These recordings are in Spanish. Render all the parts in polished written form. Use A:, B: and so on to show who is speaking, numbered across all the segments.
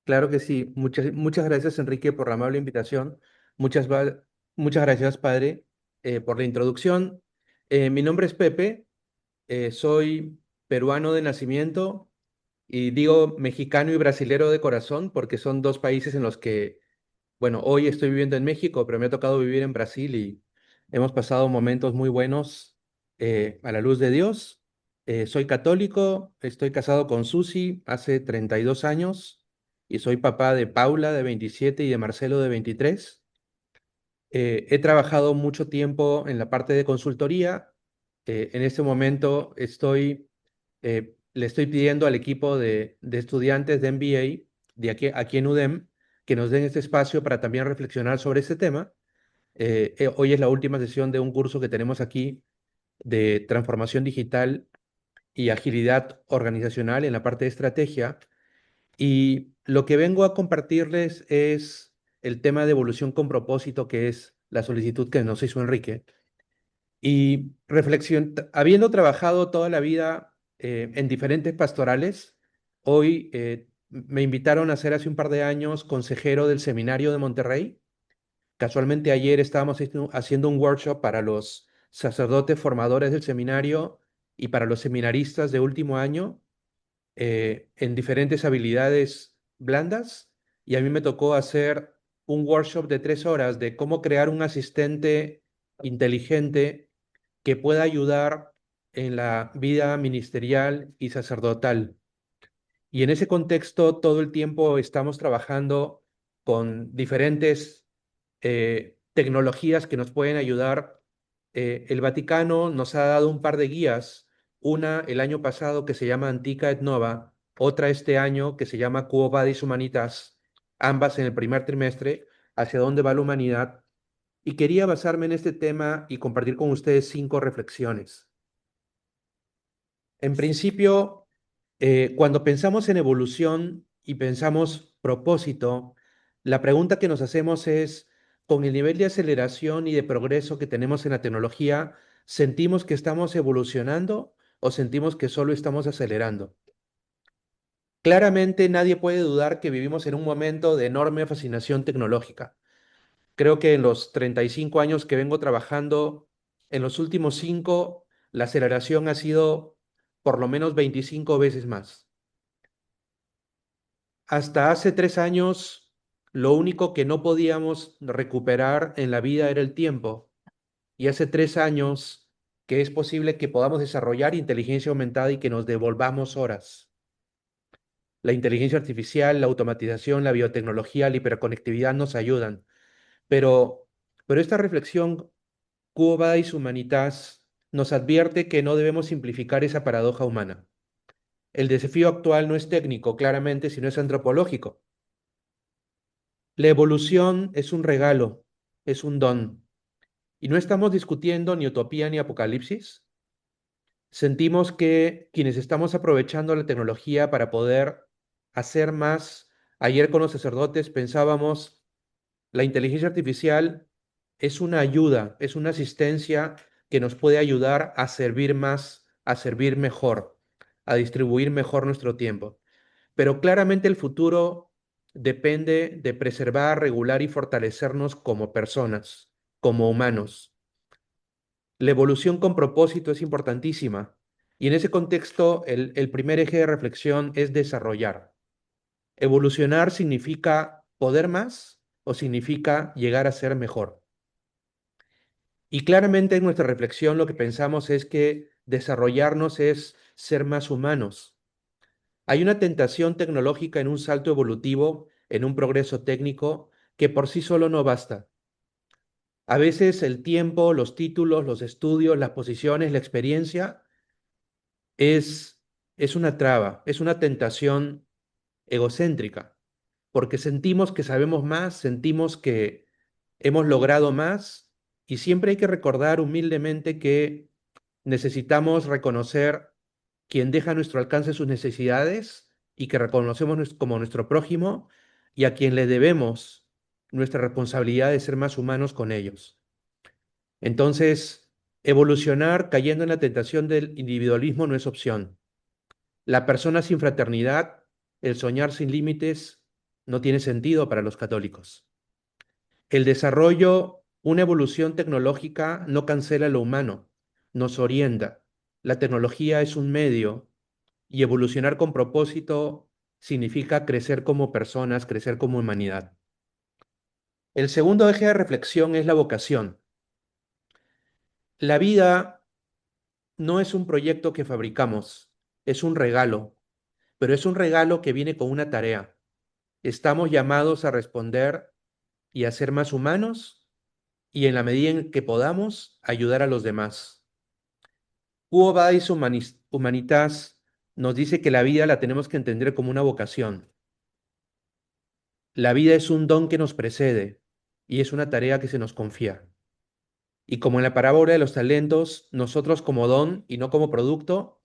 A: Claro que sí. Muchas gracias, Enrique, por la amable invitación. Muchas, muchas gracias, padre, por la introducción. Mi nombre es Pepe, soy peruano de nacimiento y digo mexicano y brasilero de corazón porque son dos países en los que, bueno, hoy estoy viviendo en México, pero me ha tocado vivir en Brasil y hemos pasado momentos muy buenos a la luz de Dios. Soy católico, estoy casado con Susi hace 32 años y soy papá de Paula de 27 y de Marcelo de 23. He trabajado mucho tiempo en la parte de consultoría. En este momento le estoy pidiendo al equipo de estudiantes de MBA de aquí en UDEM que nos den este espacio para también reflexionar sobre este tema. Hoy es la última sesión de un curso que tenemos aquí de transformación digital y agilidad organizacional en la parte de estrategia. Y lo que vengo a compartirles es el tema de evolución con propósito, que es la solicitud que nos hizo Enrique. Y habiendo trabajado toda la vida en diferentes pastorales, hoy me invitaron a ser hace un par de años consejero del seminario de Monterrey. Casualmente ayer estábamos haciendo un workshop para los sacerdotes formadores del seminario y para los seminaristas de último año en diferentes habilidades blandas, y a mí me tocó hacer un workshop de 3 horas de cómo crear un asistente inteligente que pueda ayudar en la vida ministerial y sacerdotal. Y en ese contexto, todo el tiempo estamos trabajando con diferentes tecnologías que nos pueden ayudar. El Vaticano nos ha dado un par de guías, una el año pasado que se llama Antica et Nova, otra este año que se llama Quo Vadis Humanitas, ambas en el primer trimestre, hacia dónde va la humanidad. Y quería basarme en este tema y compartir con ustedes 5 reflexiones. En principio, cuando pensamos en evolución y pensamos propósito, la pregunta que nos hacemos es, con el nivel de aceleración y de progreso que tenemos en la tecnología, ¿sentimos que estamos evolucionando o sentimos que solo estamos acelerando? Claramente nadie puede dudar que vivimos en un momento de enorme fascinación tecnológica. Creo que en los 35 años que vengo trabajando, en los últimos 5, la aceleración ha sido por lo menos 25 veces más. Hasta hace 3 años, lo único que no podíamos recuperar en la vida era el tiempo. Y hace 3 años que es posible que podamos desarrollar inteligencia aumentada y que nos devolvamos horas. La inteligencia artificial, la automatización, la biotecnología, la hiperconectividad nos ayudan. Pero, pero esta reflexión Quo Vadis Humanitas nos advierte que no debemos simplificar esa paradoja humana. El desafío actual no es técnico, claramente, sino es antropológico. La evolución es un regalo, es un don. Y no estamos discutiendo ni utopía ni apocalipsis. Sentimos que quienes estamos aprovechando la tecnología para poder hacer más, ayer con los sacerdotes pensábamos, la inteligencia artificial es una ayuda, es una asistencia que nos puede ayudar a servir más, a servir mejor, a distribuir mejor nuestro tiempo. Pero claramente el futuro depende de preservar, regular y fortalecernos como personas, como humanos. La evolución con propósito es importantísima. Y en ese contexto, el primer eje de reflexión es desarrollar. Evolucionar significa poder más o significa llegar a ser mejor. Y claramente en nuestra reflexión lo que pensamos es que desarrollarnos es ser más humanos. Hay una tentación tecnológica en un salto evolutivo, en un progreso técnico, que por sí solo no basta. A veces el tiempo, los títulos, los estudios, las posiciones, la experiencia es, es una traba, es una tentación egocéntrica, porque sentimos que sabemos más, sentimos que hemos logrado más, y siempre hay que recordar humildemente que necesitamos reconocer quien deja a nuestro alcance sus necesidades y que reconocemos como nuestro prójimo y a quien le debemos nuestra responsabilidad de ser más humanos con ellos. Entonces, evolucionar cayendo en la tentación del individualismo no es opción. La persona sin fraternidad, el soñar sin límites, no tiene sentido para los católicos. El desarrollo, una evolución tecnológica no cancela lo humano, nos orienta. La tecnología es un medio y evolucionar con propósito significa crecer como personas, crecer como humanidad. El segundo eje de reflexión es la vocación. La vida no es un proyecto que fabricamos, es un regalo, pero es un regalo que viene con una tarea. Estamos llamados a responder y a ser más humanos y en la medida en que podamos ayudar a los demás. Quo Vadis Humanitas nos dice que la vida la tenemos que entender como una vocación. La vida es un don que nos precede y es una tarea que se nos confía. Y como en la parábola de los talentos, nosotros como don y no como producto,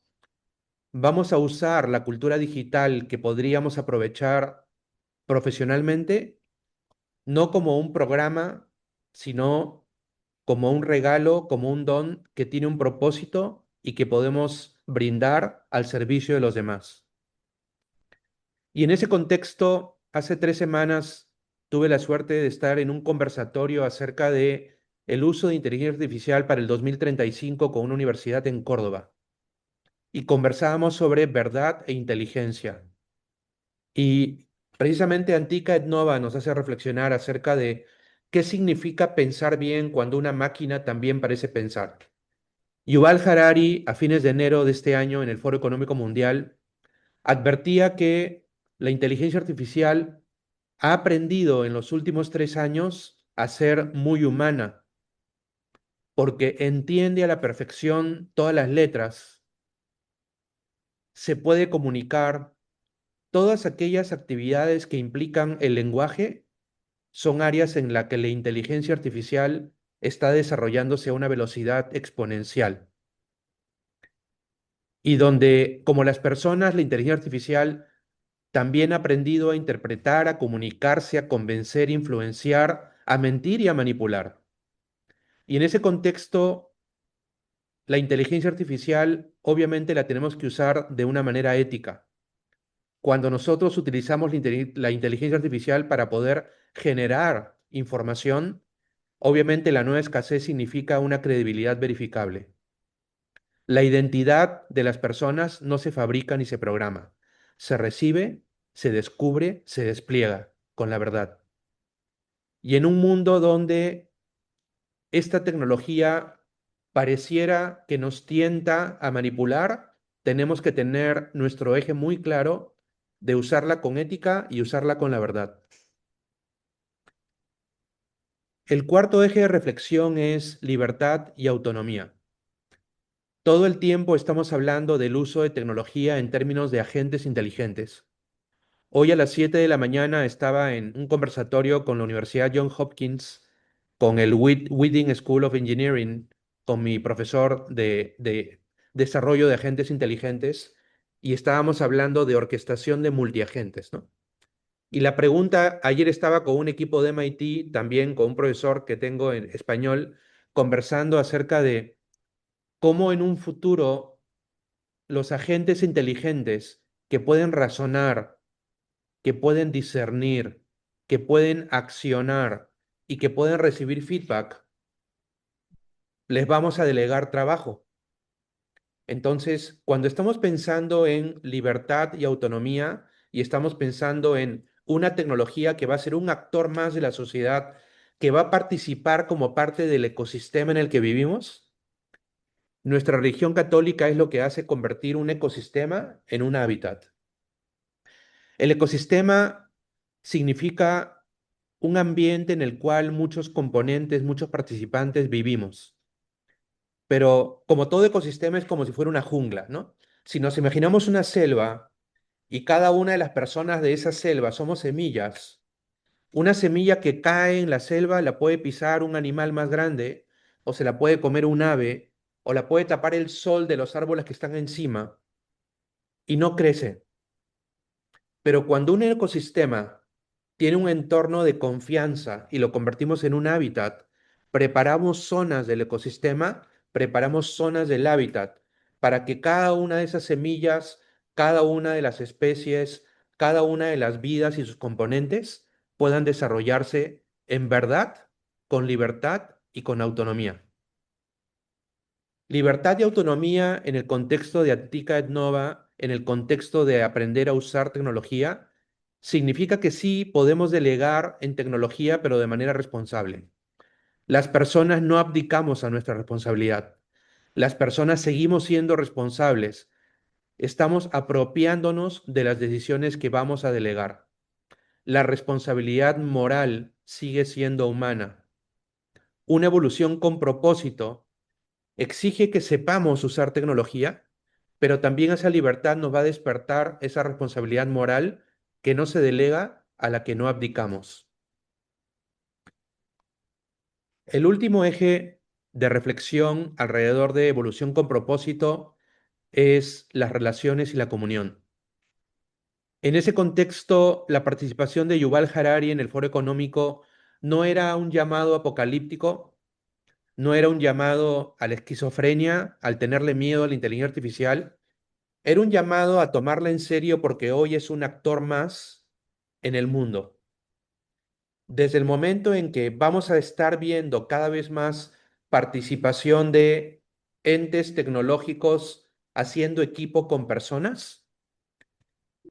A: vamos a usar la cultura digital que podríamos aprovechar profesionalmente, no como un programa, sino como un regalo, como un don que tiene un propósito y que podemos brindar al servicio de los demás. Y en ese contexto, hace 3 semanas tuve la suerte de estar en un conversatorio acerca de el uso de inteligencia artificial para el 2035 con una universidad en Córdoba. Y conversábamos sobre verdad e inteligencia. Y precisamente Antica et Nova nos hace reflexionar acerca de qué significa pensar bien cuando una máquina también parece pensar. Yuval Harari, a fines de enero de este año en el Foro Económico Mundial, advertía que la inteligencia artificial ha aprendido en los últimos 3 años a ser muy humana, porque entiende a la perfección todas las letras, se puede comunicar, todas aquellas actividades que implican el lenguaje son áreas en las que la inteligencia artificial está desarrollándose a una velocidad exponencial y donde, como las personas, la inteligencia artificial también ha aprendido a interpretar, a comunicarse, a convencer, influenciar, a mentir y a manipular. Y en ese contexto, la inteligencia artificial obviamente la tenemos que usar de una manera ética. Cuando nosotros utilizamos la inteligencia artificial para poder generar información, obviamente la nueva escasez significa una credibilidad verificable. La identidad de las personas no se fabrica ni se programa. Se recibe, se descubre, se despliega con la verdad. Y en un mundo donde esta tecnología pareciera que nos tienta a manipular, tenemos que tener nuestro eje muy claro de usarla con ética y usarla con la verdad. El cuarto eje de reflexión es libertad y autonomía. Todo el tiempo estamos hablando del uso de tecnología en términos de agentes inteligentes. Hoy a las 7 de la mañana estaba en un conversatorio con la Universidad Johns Hopkins, con el Wheaton School of Engineering, con mi profesor de desarrollo de agentes inteligentes, y estábamos hablando de orquestación de multiagentes, ¿no? Y la pregunta, ayer estaba con un equipo de MIT, también con un profesor que tengo en español, conversando acerca de cómo en un futuro los agentes inteligentes que pueden razonar, que pueden discernir, que pueden accionar y que pueden recibir feedback, les vamos a delegar trabajo. Entonces, cuando estamos pensando en libertad y autonomía y estamos pensando en una tecnología que va a ser un actor más de la sociedad, que va a participar como parte del ecosistema en el que vivimos, nuestra religión católica es lo que hace convertir un ecosistema en un hábitat. El ecosistema significa un ambiente en el cual muchos componentes, muchos participantes vivimos. Pero como todo ecosistema es como si fuera una jungla, ¿no? Si nos imaginamos una selva y cada una de las personas de esa selva somos semillas, una semilla que cae en la selva la puede pisar un animal más grande, o se la puede comer un ave, o la puede tapar el sol de los árboles que están encima, y no crece. Pero cuando un ecosistema tiene un entorno de confianza y lo convertimos en un hábitat, preparamos zonas del ecosistema, preparamos zonas del hábitat para que cada una de esas semillas, cada una de las especies, cada una de las vidas y sus componentes puedan desarrollarse en verdad, con libertad y con autonomía. Libertad y autonomía en el contexto de Attica et Nova, en el contexto de aprender a usar tecnología, significa que sí podemos delegar en tecnología, pero de manera responsable. Las personas no abdicamos a nuestra responsabilidad. Las personas seguimos siendo responsables. Estamos apropiándonos de las decisiones que vamos a delegar. La responsabilidad moral sigue siendo humana. Una evolución con propósito exige que sepamos usar tecnología, pero también esa libertad nos va a despertar esa responsabilidad moral que no se delega, a la que no abdicamos. El último eje de reflexión alrededor de evolución con propósito es las relaciones y la comunión. En ese contexto, la participación de Yuval Harari en el Foro Económico no era un llamado apocalíptico, no era un llamado a la esquizofrenia, al tenerle miedo a la inteligencia artificial, era un llamado a tomarla en serio porque hoy es un actor más en el mundo. Desde el momento en que vamos a estar viendo cada vez más participación de entes tecnológicos haciendo equipo con personas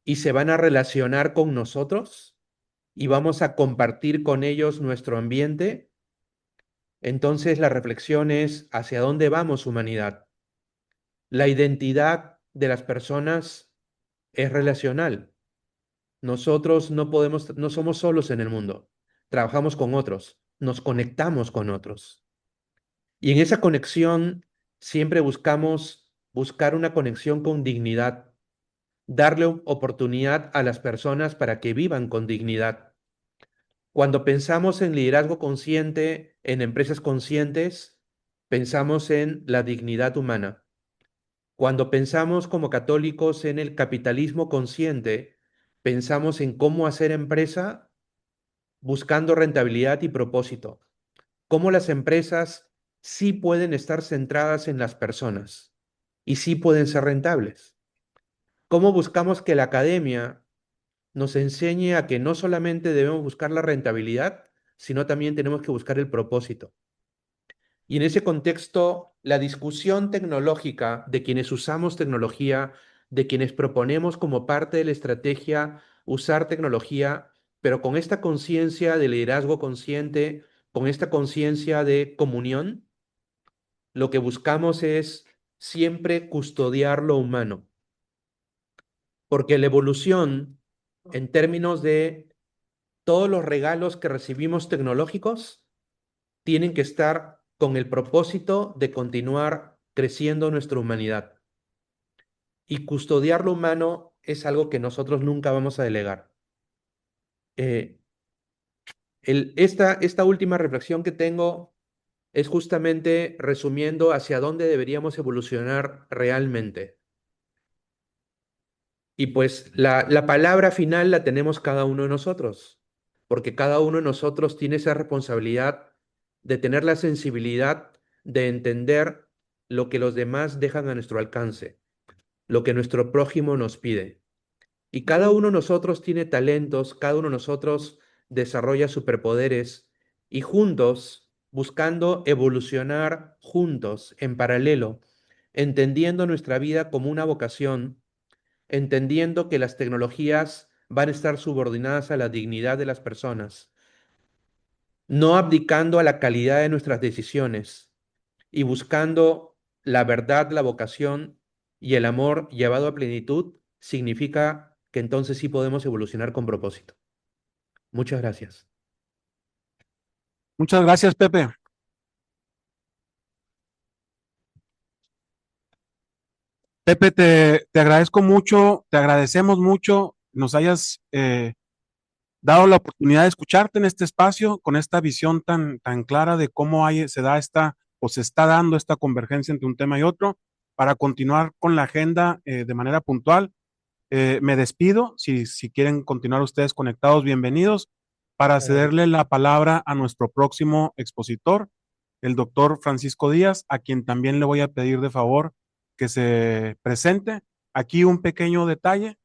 A: y se van a relacionar con nosotros y vamos a compartir con ellos nuestro ambiente, entonces la reflexión es hacia dónde vamos, humanidad. La identidad de las personas es relacional. Nosotros no podemos, no somos solos en el mundo. Trabajamos con otros, nos conectamos con otros. Y en esa conexión siempre buscamos buscar una conexión con dignidad, darle oportunidad a las personas para que vivan con dignidad. Cuando pensamos en liderazgo consciente, en empresas conscientes, pensamos en la dignidad humana. Cuando pensamos como católicos en el capitalismo consciente, pensamos en cómo hacer empresa buscando rentabilidad y propósito. Cómo las empresas sí pueden estar centradas en las personas y sí pueden ser rentables. Cómo buscamos que la academia nos enseñe a que no solamente debemos buscar la rentabilidad, sino también tenemos que buscar el propósito. Y en ese contexto, la discusión tecnológica de quienes usamos tecnología, de quienes proponemos como parte de la estrategia usar tecnología, pero con esta conciencia de liderazgo consciente, con esta conciencia de comunión, lo que buscamos es siempre custodiar lo humano, porque la evolución, en términos de todos los regalos que recibimos tecnológicos, tienen que estar con el propósito de continuar creciendo nuestra humanidad. Y custodiar lo humano es algo que nosotros nunca vamos a delegar. Eh, esta última reflexión que tengo es justamente resumiendo hacia dónde deberíamos evolucionar realmente. Y pues la palabra final la tenemos cada uno de nosotros, porque cada uno de nosotros tiene esa responsabilidad de tener la sensibilidad de entender lo que los demás dejan a nuestro alcance, lo que nuestro prójimo nos pide. Y cada uno de nosotros tiene talentos, cada uno de nosotros desarrolla superpoderes y juntos, buscando evolucionar juntos, en paralelo, entendiendo nuestra vida como una vocación, entendiendo que las tecnologías van a estar subordinadas a la dignidad de las personas, no abdicando a la calidad de nuestras decisiones y buscando la verdad, la vocación y el amor llevado a plenitud, significa que entonces sí podemos evolucionar con propósito. Muchas gracias.
B: Muchas gracias, Pepe. Pepe, te agradezco mucho, te agradecemos mucho nos hayas dado la oportunidad de escucharte en este espacio con esta visión tan clara de cómo se da esta o se está dando esta convergencia entre un tema y otro para continuar con la agenda de manera puntual. Me despido. Si quieren continuar ustedes conectados, bienvenidos. Para
A: Adelante.
B: cederle la palabra a nuestro próximo expositor, el doctor Francisco Díaz, a quien también le voy a pedir de favor que se presente. Aquí un pequeño detalle.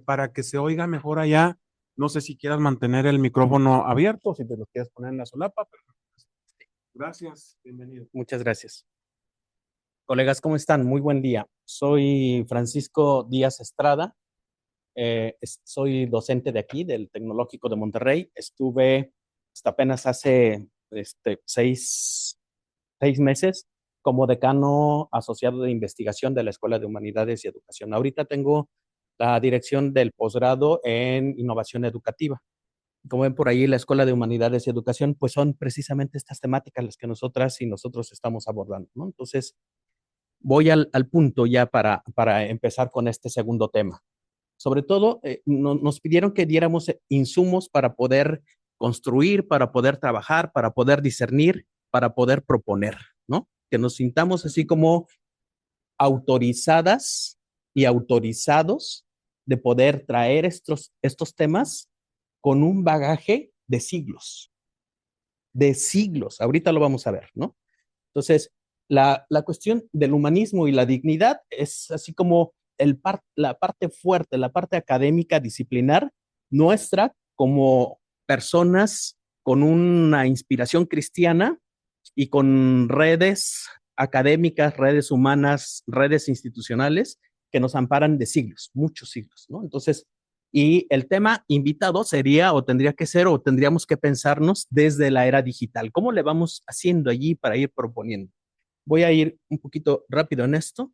B: para que se oiga mejor allá. No sé si quieras mantener el micrófono abierto, si te lo quieres poner en la solapa, pero gracias, bienvenido.
C: Muchas gracias. Colegas, ¿cómo están? Muy buen día. Soy Francisco Díaz Estrada. Soy docente de aquí, del Tecnológico de Monterrey. Estuve hasta apenas hace 6 meses como decano asociado de investigación de la Escuela de Humanidades y Educación. Ahorita tengo la dirección del posgrado en innovación educativa. Como ven por ahí, la Escuela de Humanidades y Educación, pues son precisamente estas temáticas las que nosotras y nosotros estamos abordando, ¿no? Entonces, voy al punto ya para empezar con este segundo tema. Sobre todo, nos pidieron que diéramos insumos para poder construir, para poder trabajar, para poder discernir, para poder proponer, ¿no? Que nos sintamos así como autorizadas y autorizados de poder traer estos temas con un bagaje de siglos, de siglos. Ahorita lo vamos a ver, ¿no? Entonces, la cuestión del humanismo y la dignidad es así como la parte fuerte, la parte académica, disciplinar nuestra como personas con una inspiración cristiana y con redes académicas, redes humanas, redes institucionales que nos amparan de siglos, muchos siglos, ¿no? Entonces, y el tema invitado sería o tendría que ser o tendríamos que pensarnos desde la era digital. ¿Cómo le vamos haciendo allí para ir proponiendo? Voy a ir un poquito rápido en esto.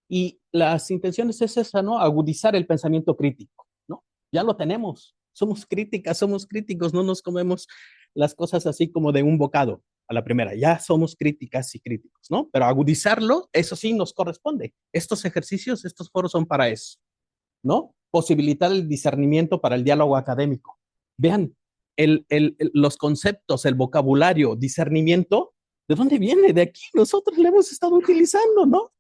C: Y las intenciones es esa, ¿no? Agudizar el pensamiento crítico, ¿no? Ya lo tenemos. Somos críticas, somos críticos, no nos comemos las cosas así como de un bocado a la primera. Ya somos críticas y críticos, ¿no? Pero agudizarlo, eso sí nos corresponde. Estos ejercicios, estos foros son para eso, ¿no? Posibilitar el discernimiento para el diálogo académico. Vean, los conceptos, el vocabulario, discernimiento, ¿de dónde viene? De aquí, nosotros lo hemos estado utilizando, ¿no?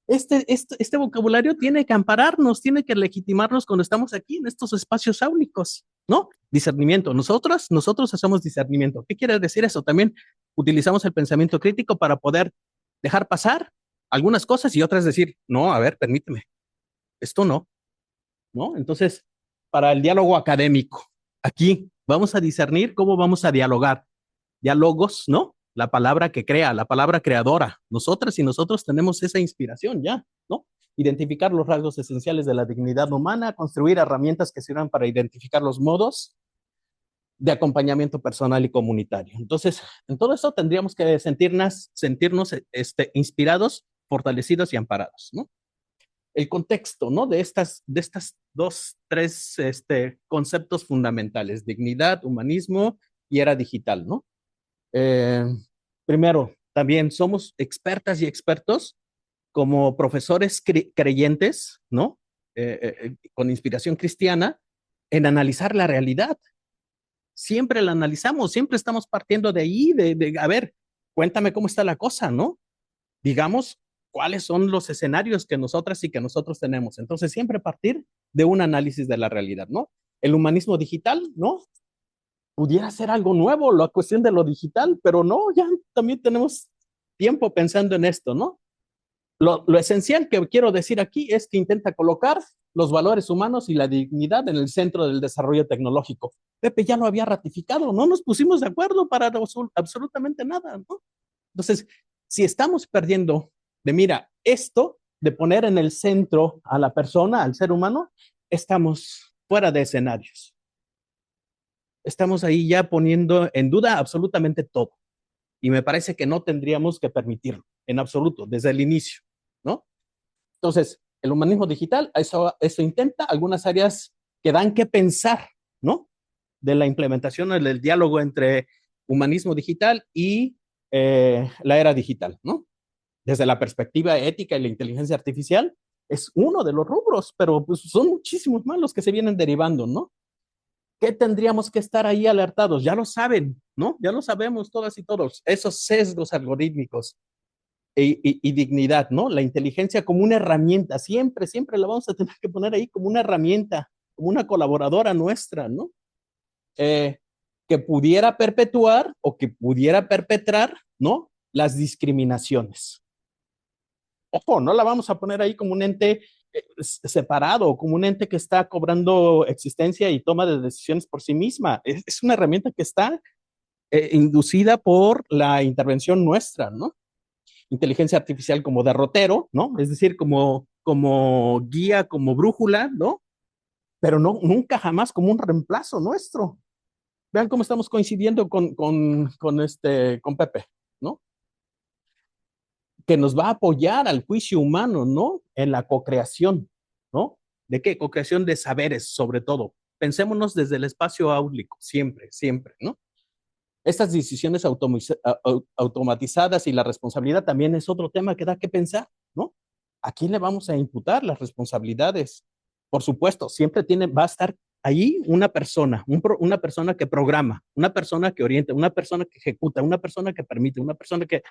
C: Este vocabulario tiene que ampararnos, tiene que legitimarnos cuando estamos aquí en estos espacios áulicos, ¿no? Discernimiento. Nosotros hacemos discernimiento. ¿Qué quiere decir eso? También utilizamos el pensamiento crítico para poder dejar pasar algunas cosas y otras decir, no, a ver, permíteme, esto no, ¿no? Entonces, para el diálogo académico, aquí vamos a discernir cómo vamos a dialogar. Diálogos, ¿no? La palabra que crea, la palabra creadora. Nosotras y nosotros tenemos esa inspiración ya, ¿no? Identificar los rasgos esenciales de la dignidad humana, construir herramientas que sirvan para identificar los modos de acompañamiento personal y comunitario. Entonces, en todo eso tendríamos que sentirnos inspirados, fortalecidos y amparados, ¿no? El contexto, ¿no? De estas tres conceptos fundamentales, dignidad, humanismo y era digital, ¿no? Eh, Primero, también somos expertas y expertos como profesores creyentes, ¿no? Con inspiración cristiana, en analizar la realidad. Siempre la analizamos, siempre estamos partiendo de ahí, a ver, cuéntame cómo está la cosa, ¿no? Digamos, cuáles son los escenarios que nosotras y que nosotros tenemos. Entonces, siempre partir de un análisis de la realidad, ¿no? El humanismo digital, ¿no? Pudiera ser algo nuevo, la cuestión de lo digital, pero no, ya también tenemos tiempo pensando en esto, ¿no? Lo esencial que quiero decir aquí es que intenta colocar los valores humanos y la dignidad en el centro del desarrollo tecnológico. Pepe ya lo había ratificado, no nos pusimos de acuerdo para absolutamente nada, ¿no? Entonces, si estamos perdiendo de mira esto, de poner en el centro a la persona, al ser humano, estamos fuera de escenarios. Estamos ahí ya poniendo en duda absolutamente todo. Y me parece que no tendríamos que permitirlo en absoluto, desde el inicio, ¿no? Entonces, el humanismo digital, eso intenta algunas áreas que dan que pensar, ¿no? De la implementación del diálogo entre humanismo digital y la era digital, ¿no? Desde la perspectiva ética y la inteligencia artificial, es uno de los rubros, pero pues, son muchísimos más los que se vienen derivando, ¿no? ¿Qué tendríamos que estar ahí alertados? Ya lo saben, ¿no? Ya lo sabemos todas y todos. Esos sesgos algorítmicos y dignidad, ¿no? La inteligencia como una herramienta, siempre, siempre la vamos a tener que poner ahí como una herramienta, como una colaboradora nuestra, ¿no? Eh, que pudiera perpetuar o que pudiera perpetrar, ¿no? Las discriminaciones. Ojo, no la vamos a poner ahí como un ente separado, como un ente que está cobrando existencia y toma de decisiones por sí misma. Es una herramienta que está inducida por la intervención nuestra, ¿no? Inteligencia artificial como derrotero, ¿no? Es decir, como guía, como brújula, ¿no? Pero no, nunca jamás como un reemplazo nuestro. Vean cómo estamos coincidiendo con Pepe, ¿no? Que nos va a apoyar al juicio humano, ¿no? En la cocreación, ¿no? ¿De qué? Cocreación de saberes, sobre todo. Pensémonos desde el espacio áulico, siempre, siempre, ¿no? Estas decisiones automatizadas y la responsabilidad también es otro tema que da que pensar, ¿no? ¿A quién le vamos a imputar las responsabilidades? Por supuesto, siempre va a estar ahí una persona que programa, una persona que orienta, una persona que ejecuta, una persona que permite, una persona que...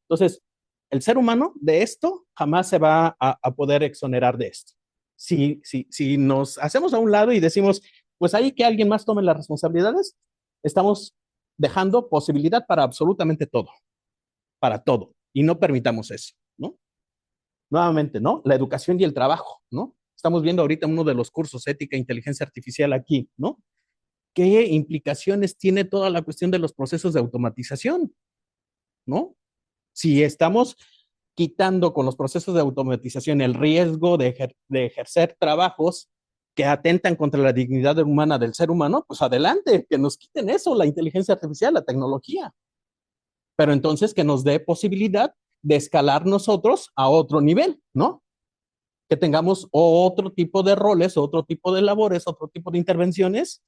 C: Entonces, el ser humano de esto jamás se va a poder exonerar de esto. Si nos hacemos a un lado y decimos, pues ahí que alguien más tome las responsabilidades, estamos dejando posibilidad para absolutamente todo, para todo, y no permitamos eso, ¿no? Nuevamente, ¿no? La educación y el trabajo, ¿no? Estamos viendo ahorita uno de los cursos ética e inteligencia artificial aquí, ¿no? ¿Qué implicaciones tiene toda la cuestión de los procesos de automatización, ¿no? Si estamos quitando con los procesos de automatización el riesgo de ejercer trabajos que atentan contra la dignidad humana del ser humano, pues adelante, que nos quiten eso, la inteligencia artificial, la tecnología. Pero entonces que nos dé posibilidad de escalar nosotros a otro nivel, ¿no? Que tengamos otro tipo de roles, otro tipo de labores, otro tipo de intervenciones,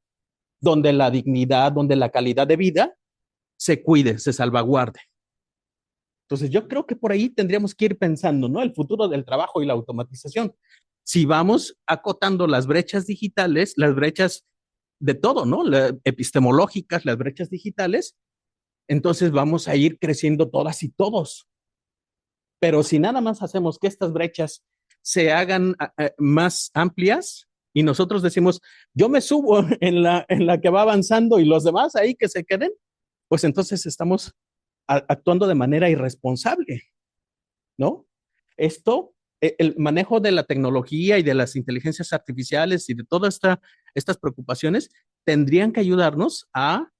C: donde la dignidad, donde la calidad de vida se cuide, se salvaguarde. Entonces yo creo que por ahí tendríamos que ir pensando, ¿no? El futuro del trabajo y la automatización. Si vamos acotando las brechas digitales, las brechas de todo, ¿no? Epistemológicas, las brechas digitales, entonces vamos a ir creciendo todas y todos. Pero si nada más hacemos que estas brechas se hagan más amplias y nosotros decimos, yo me subo en la que va avanzando y los demás ahí que se queden, pues entonces estamos actuando de manera irresponsable, ¿no? Esto, el manejo de la tecnología y de las inteligencias artificiales y de todas estas preocupaciones tendrían que ayudarnos a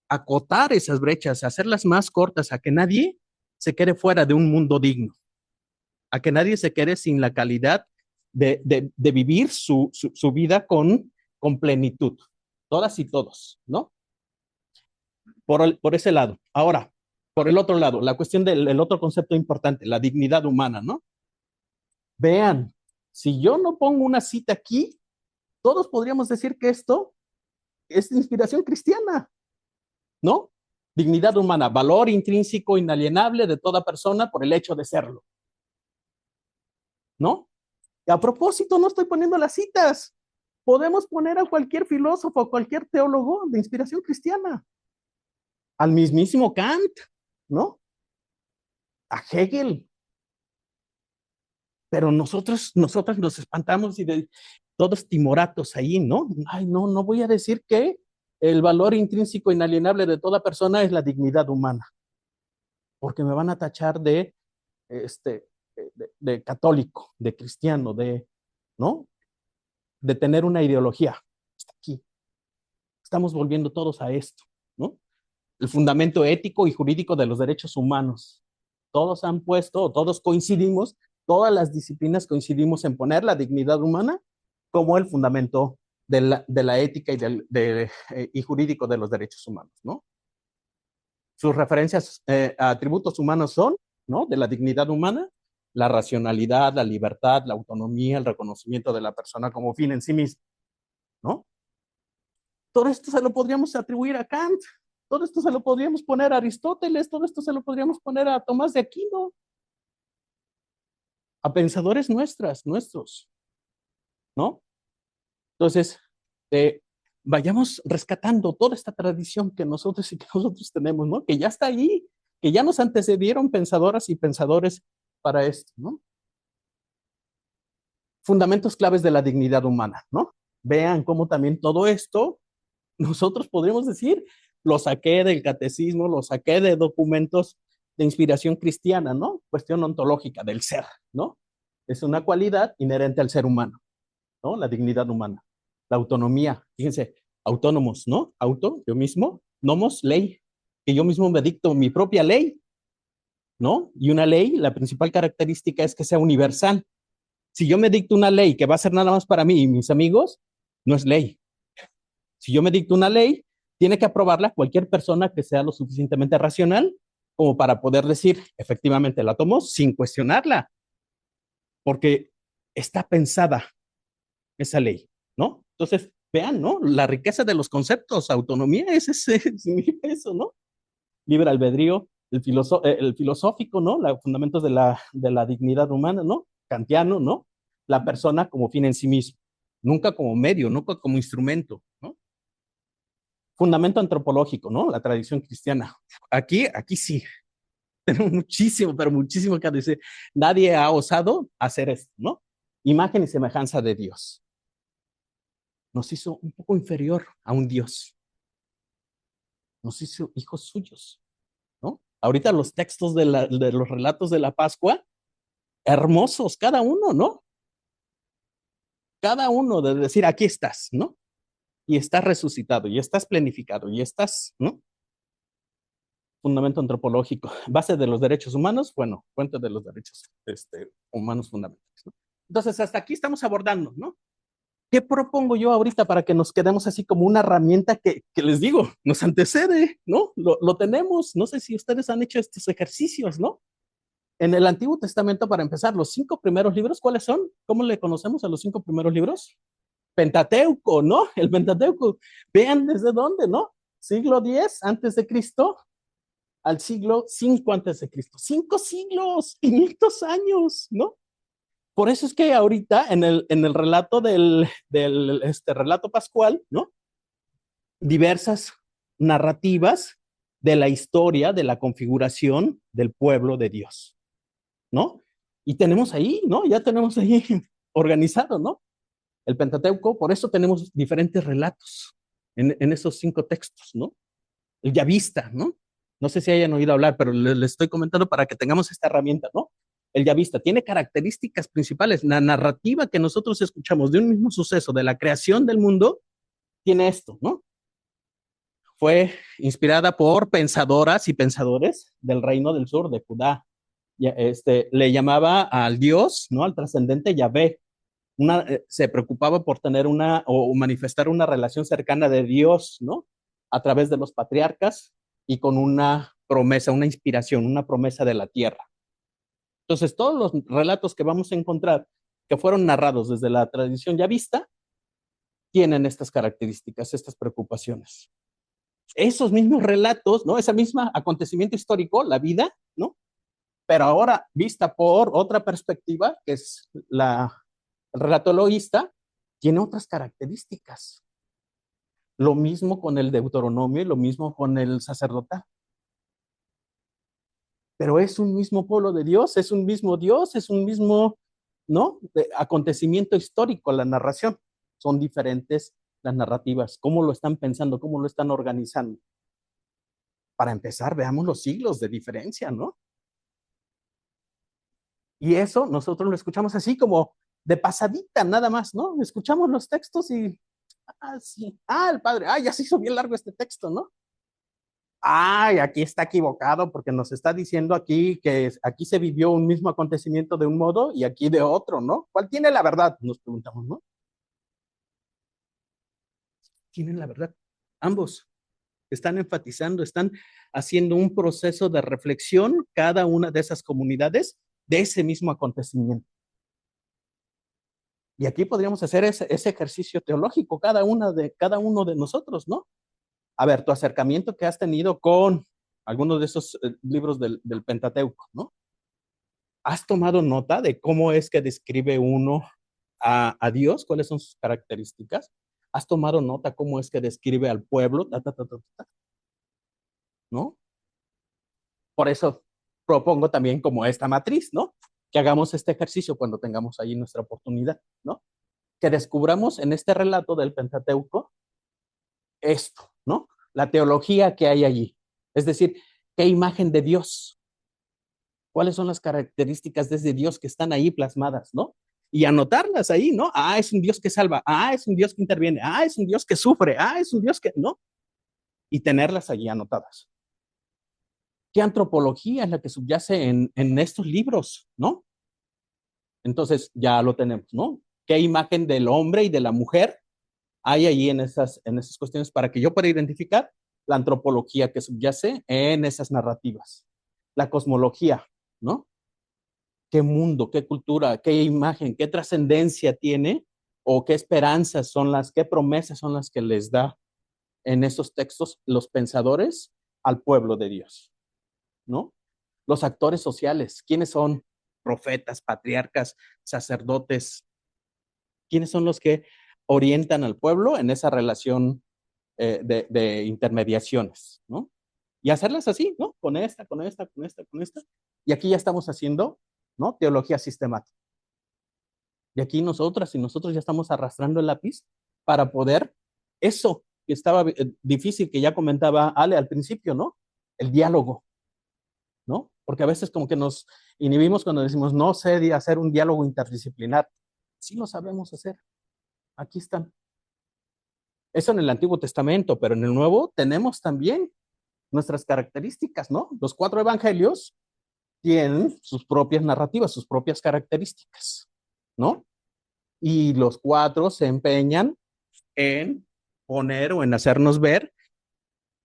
C: acotar esas brechas, a hacerlas más cortas, a que nadie se quede fuera de un mundo digno, a que nadie se quede sin la calidad de vivir su vida con plenitud, todas y todos, ¿no? Por ese lado. Ahora, por el otro lado, la cuestión del otro concepto importante, la dignidad humana, ¿no? Vean, si yo no pongo una cita aquí, todos podríamos decir que esto es inspiración cristiana, ¿no? Dignidad humana, valor intrínseco inalienable de toda persona por el hecho de serlo, ¿no? Y a propósito, no estoy poniendo las citas. Podemos poner a cualquier filósofo, a cualquier teólogo de inspiración cristiana, al mismísimo Kant, ¿no? A Hegel, pero nosotras nos espantamos y de todos timoratos ahí, ¿no? Ay, no, no voy a decir que el valor intrínseco inalienable de toda persona es la dignidad humana, porque me van a tachar este, de católico, de cristiano, ¿no? De tener una ideología. Está aquí. Estamos volviendo todos a esto, ¿no? El fundamento ético y jurídico de los derechos humanos. Todos han puesto, todos coincidimos, todas las disciplinas coincidimos en poner la dignidad humana como el fundamento de la ética y jurídico de los derechos humanos, ¿no? Sus referencias a atributos humanos son, ¿no? De la dignidad humana, la racionalidad, la libertad, la autonomía, el reconocimiento de la persona como fin en sí mismo, ¿no? Todo esto se lo podríamos atribuir a Kant, todo esto se lo podríamos poner a Aristóteles, todo esto se lo podríamos poner a Tomás de Aquino, a pensadores nuestros, ¿no? Entonces, vayamos rescatando toda esta tradición que nosotros tenemos, ¿no? Que ya está ahí, que ya nos antecedieron pensadoras y pensadores para esto, ¿no? Fundamentos claves de la dignidad humana, ¿no? Vean cómo también todo esto, nosotros podríamos decir, lo saqué del catecismo, lo saqué de documentos de inspiración cristiana, ¿no? Cuestión ontológica del ser, ¿no? Es una cualidad inherente al ser humano, ¿no? La dignidad humana, la autonomía. Fíjense, autónomos, ¿no? Auto, yo mismo, nomos, ley, que yo mismo me dicto mi propia ley, ¿no? Y una ley, la principal característica es que sea universal. Si yo me dicto una ley que va a ser nada más para mí y mis amigos, no es ley. Si yo me dicto una ley, tiene que aprobarla cualquier persona que sea lo suficientemente racional como para poder decir, efectivamente, la tomo sin cuestionarla, porque está pensada esa ley, ¿no? Entonces, vean, ¿no? La riqueza de los conceptos, autonomía es ese, significa eso, ¿no? Libre albedrío, el filosófico, ¿no? Los fundamentos de la dignidad humana, ¿no? Kantiano, ¿no? La persona como fin en sí mismo, nunca como medio, nunca como instrumento, ¿no? Fundamento antropológico, ¿no? La tradición cristiana. Aquí sí, tenemos muchísimo, pero muchísimo que decir. Nadie ha osado hacer esto, ¿no? Imagen y semejanza de Dios. Nos hizo un poco inferior a un Dios. Nos hizo hijos suyos, ¿no? Ahorita los textos de los relatos de la Pascua, hermosos cada uno, ¿no? Cada uno de decir, aquí estás, ¿no? Y estás resucitado, y estás planificado, y estás, ¿no? Fundamento antropológico, base de los derechos humanos, bueno, fuente de los derechos humanos fundamentales, ¿no? Entonces, hasta aquí estamos abordando, ¿no? ¿Qué propongo yo ahorita para que nos quedemos así como una herramienta que les digo, nos antecede, ¿no? Lo tenemos, no sé si ustedes han hecho estos ejercicios, ¿no? En el Antiguo Testamento, para empezar, los 5 primeros libros, ¿cuáles son? ¿Cómo le conocemos a los 5 primeros libros? Pentateuco, ¿no? El Pentateuco. Vean desde dónde, ¿no? Siglo X antes de Cristo al siglo V antes de Cristo. 5 siglos, 500 años, ¿no? Por eso es que ahorita en el relato del relato pascual, ¿no? Diversas narrativas de la historia, de la configuración del pueblo de Dios, ¿no? Y tenemos ahí, ¿no? Ya tenemos ahí organizado, ¿no? El Pentateuco, por eso tenemos diferentes relatos en esos 5 textos, ¿no? El Yavista, ¿no? No sé si hayan oído hablar, pero les estoy comentando para que tengamos esta herramienta, ¿no? El Yavista tiene características principales. La narrativa que nosotros escuchamos de un mismo suceso, de la creación del mundo, tiene esto, ¿no? Fue inspirada por pensadoras y pensadores del reino del sur, de Judá. Le llamaba al Dios, ¿no? Al trascendente Yahvé. Se preocupaba por tener o manifestar una relación cercana de Dios, ¿no? A través de los patriarcas y con una promesa, una inspiración, una promesa de la tierra. Entonces, todos los relatos que vamos a encontrar que fueron narrados desde la tradición ya vista tienen estas características, estas preocupaciones. Esos mismos relatos, ¿no? Ese mismo acontecimiento histórico, la vida, ¿no? Pero ahora vista por otra perspectiva, que es el relato eloísta, tiene otras características. Lo mismo con el Deuteronomio y lo mismo con el sacerdotal. Pero es un mismo pueblo de Dios, es un mismo Dios, es un mismo, ¿no? Acontecimiento histórico, la narración. Son diferentes las narrativas, cómo lo están pensando, cómo lo están organizando. Para empezar, veamos los siglos de diferencia, ¿no? Y eso nosotros lo escuchamos así como de pasadita, nada más, ¿no? Escuchamos los textos y, sí, el padre, ya se hizo bien largo este texto, ¿no? Aquí está equivocado porque nos está diciendo aquí que aquí se vivió un mismo acontecimiento de un modo y aquí de otro, ¿no? ¿Cuál tiene la verdad? Nos preguntamos, ¿no? Tienen la verdad. Ambos están enfatizando, están haciendo un proceso de reflexión cada una de esas comunidades de ese mismo acontecimiento. Y aquí podríamos hacer ese ejercicio teológico, cada uno de nosotros, ¿no? A ver, tu acercamiento que has tenido con algunos de esos libros del Pentateuco, ¿no? ¿Has tomado nota de cómo es que describe uno a Dios? ¿Cuáles son sus características? ¿Has tomado nota cómo es que describe al pueblo? ¿No? Por eso propongo también como esta matriz, ¿no? Que hagamos este ejercicio cuando tengamos ahí nuestra oportunidad, ¿no? Que descubramos en este relato del Pentateuco esto, ¿no? La teología que hay allí. Es decir, ¿qué imagen de Dios ¿Cuáles son las características de ese Dios que están ahí plasmadas, ¿no? Y anotarlas ahí, ¿no? Ah, es un Dios que salva, ah, es un Dios que interviene, ah, es un Dios que sufre, ah, es un Dios que, ¿no? Y tenerlas allí anotadas. ¿Qué antropología es la que subyace en estos libros, ¿no? Entonces ya lo tenemos, ¿no? ¿Qué imagen del hombre y de la mujer hay allí en esas cuestiones para que yo pueda identificar la antropología que subyace en esas narrativas? La cosmología, ¿no? ¿Qué mundo, qué cultura, qué imagen, qué trascendencia tiene o qué esperanzas son las, qué promesas son las que les da en esos textos los pensadores al pueblo de Dios, ¿no? Los actores sociales, ¿quiénes son? Profetas, patriarcas, sacerdotes, ¿quiénes son los que orientan al pueblo en esa relación de intermediaciones, ¿no? Y hacerlas así, ¿no? Con esta, con esta, con esta, con esta. Y aquí ya estamos haciendo, ¿no? Teología sistemática. Y aquí nosotras y nosotros ya estamos arrastrando el lápiz para poder, eso que estaba difícil, que ya comentaba Ale al principio, ¿no? El diálogo, ¿no? Porque a veces como que nos inhibimos cuando decimos, no sé hacer un diálogo interdisciplinar. Sí lo sabemos hacer. Aquí están. Eso en el Antiguo Testamento, pero en el Nuevo tenemos también nuestras características, ¿no? Los 4 evangelios tienen sus propias narrativas, sus propias características, ¿no? Y los 4 se empeñan en poner o en hacernos ver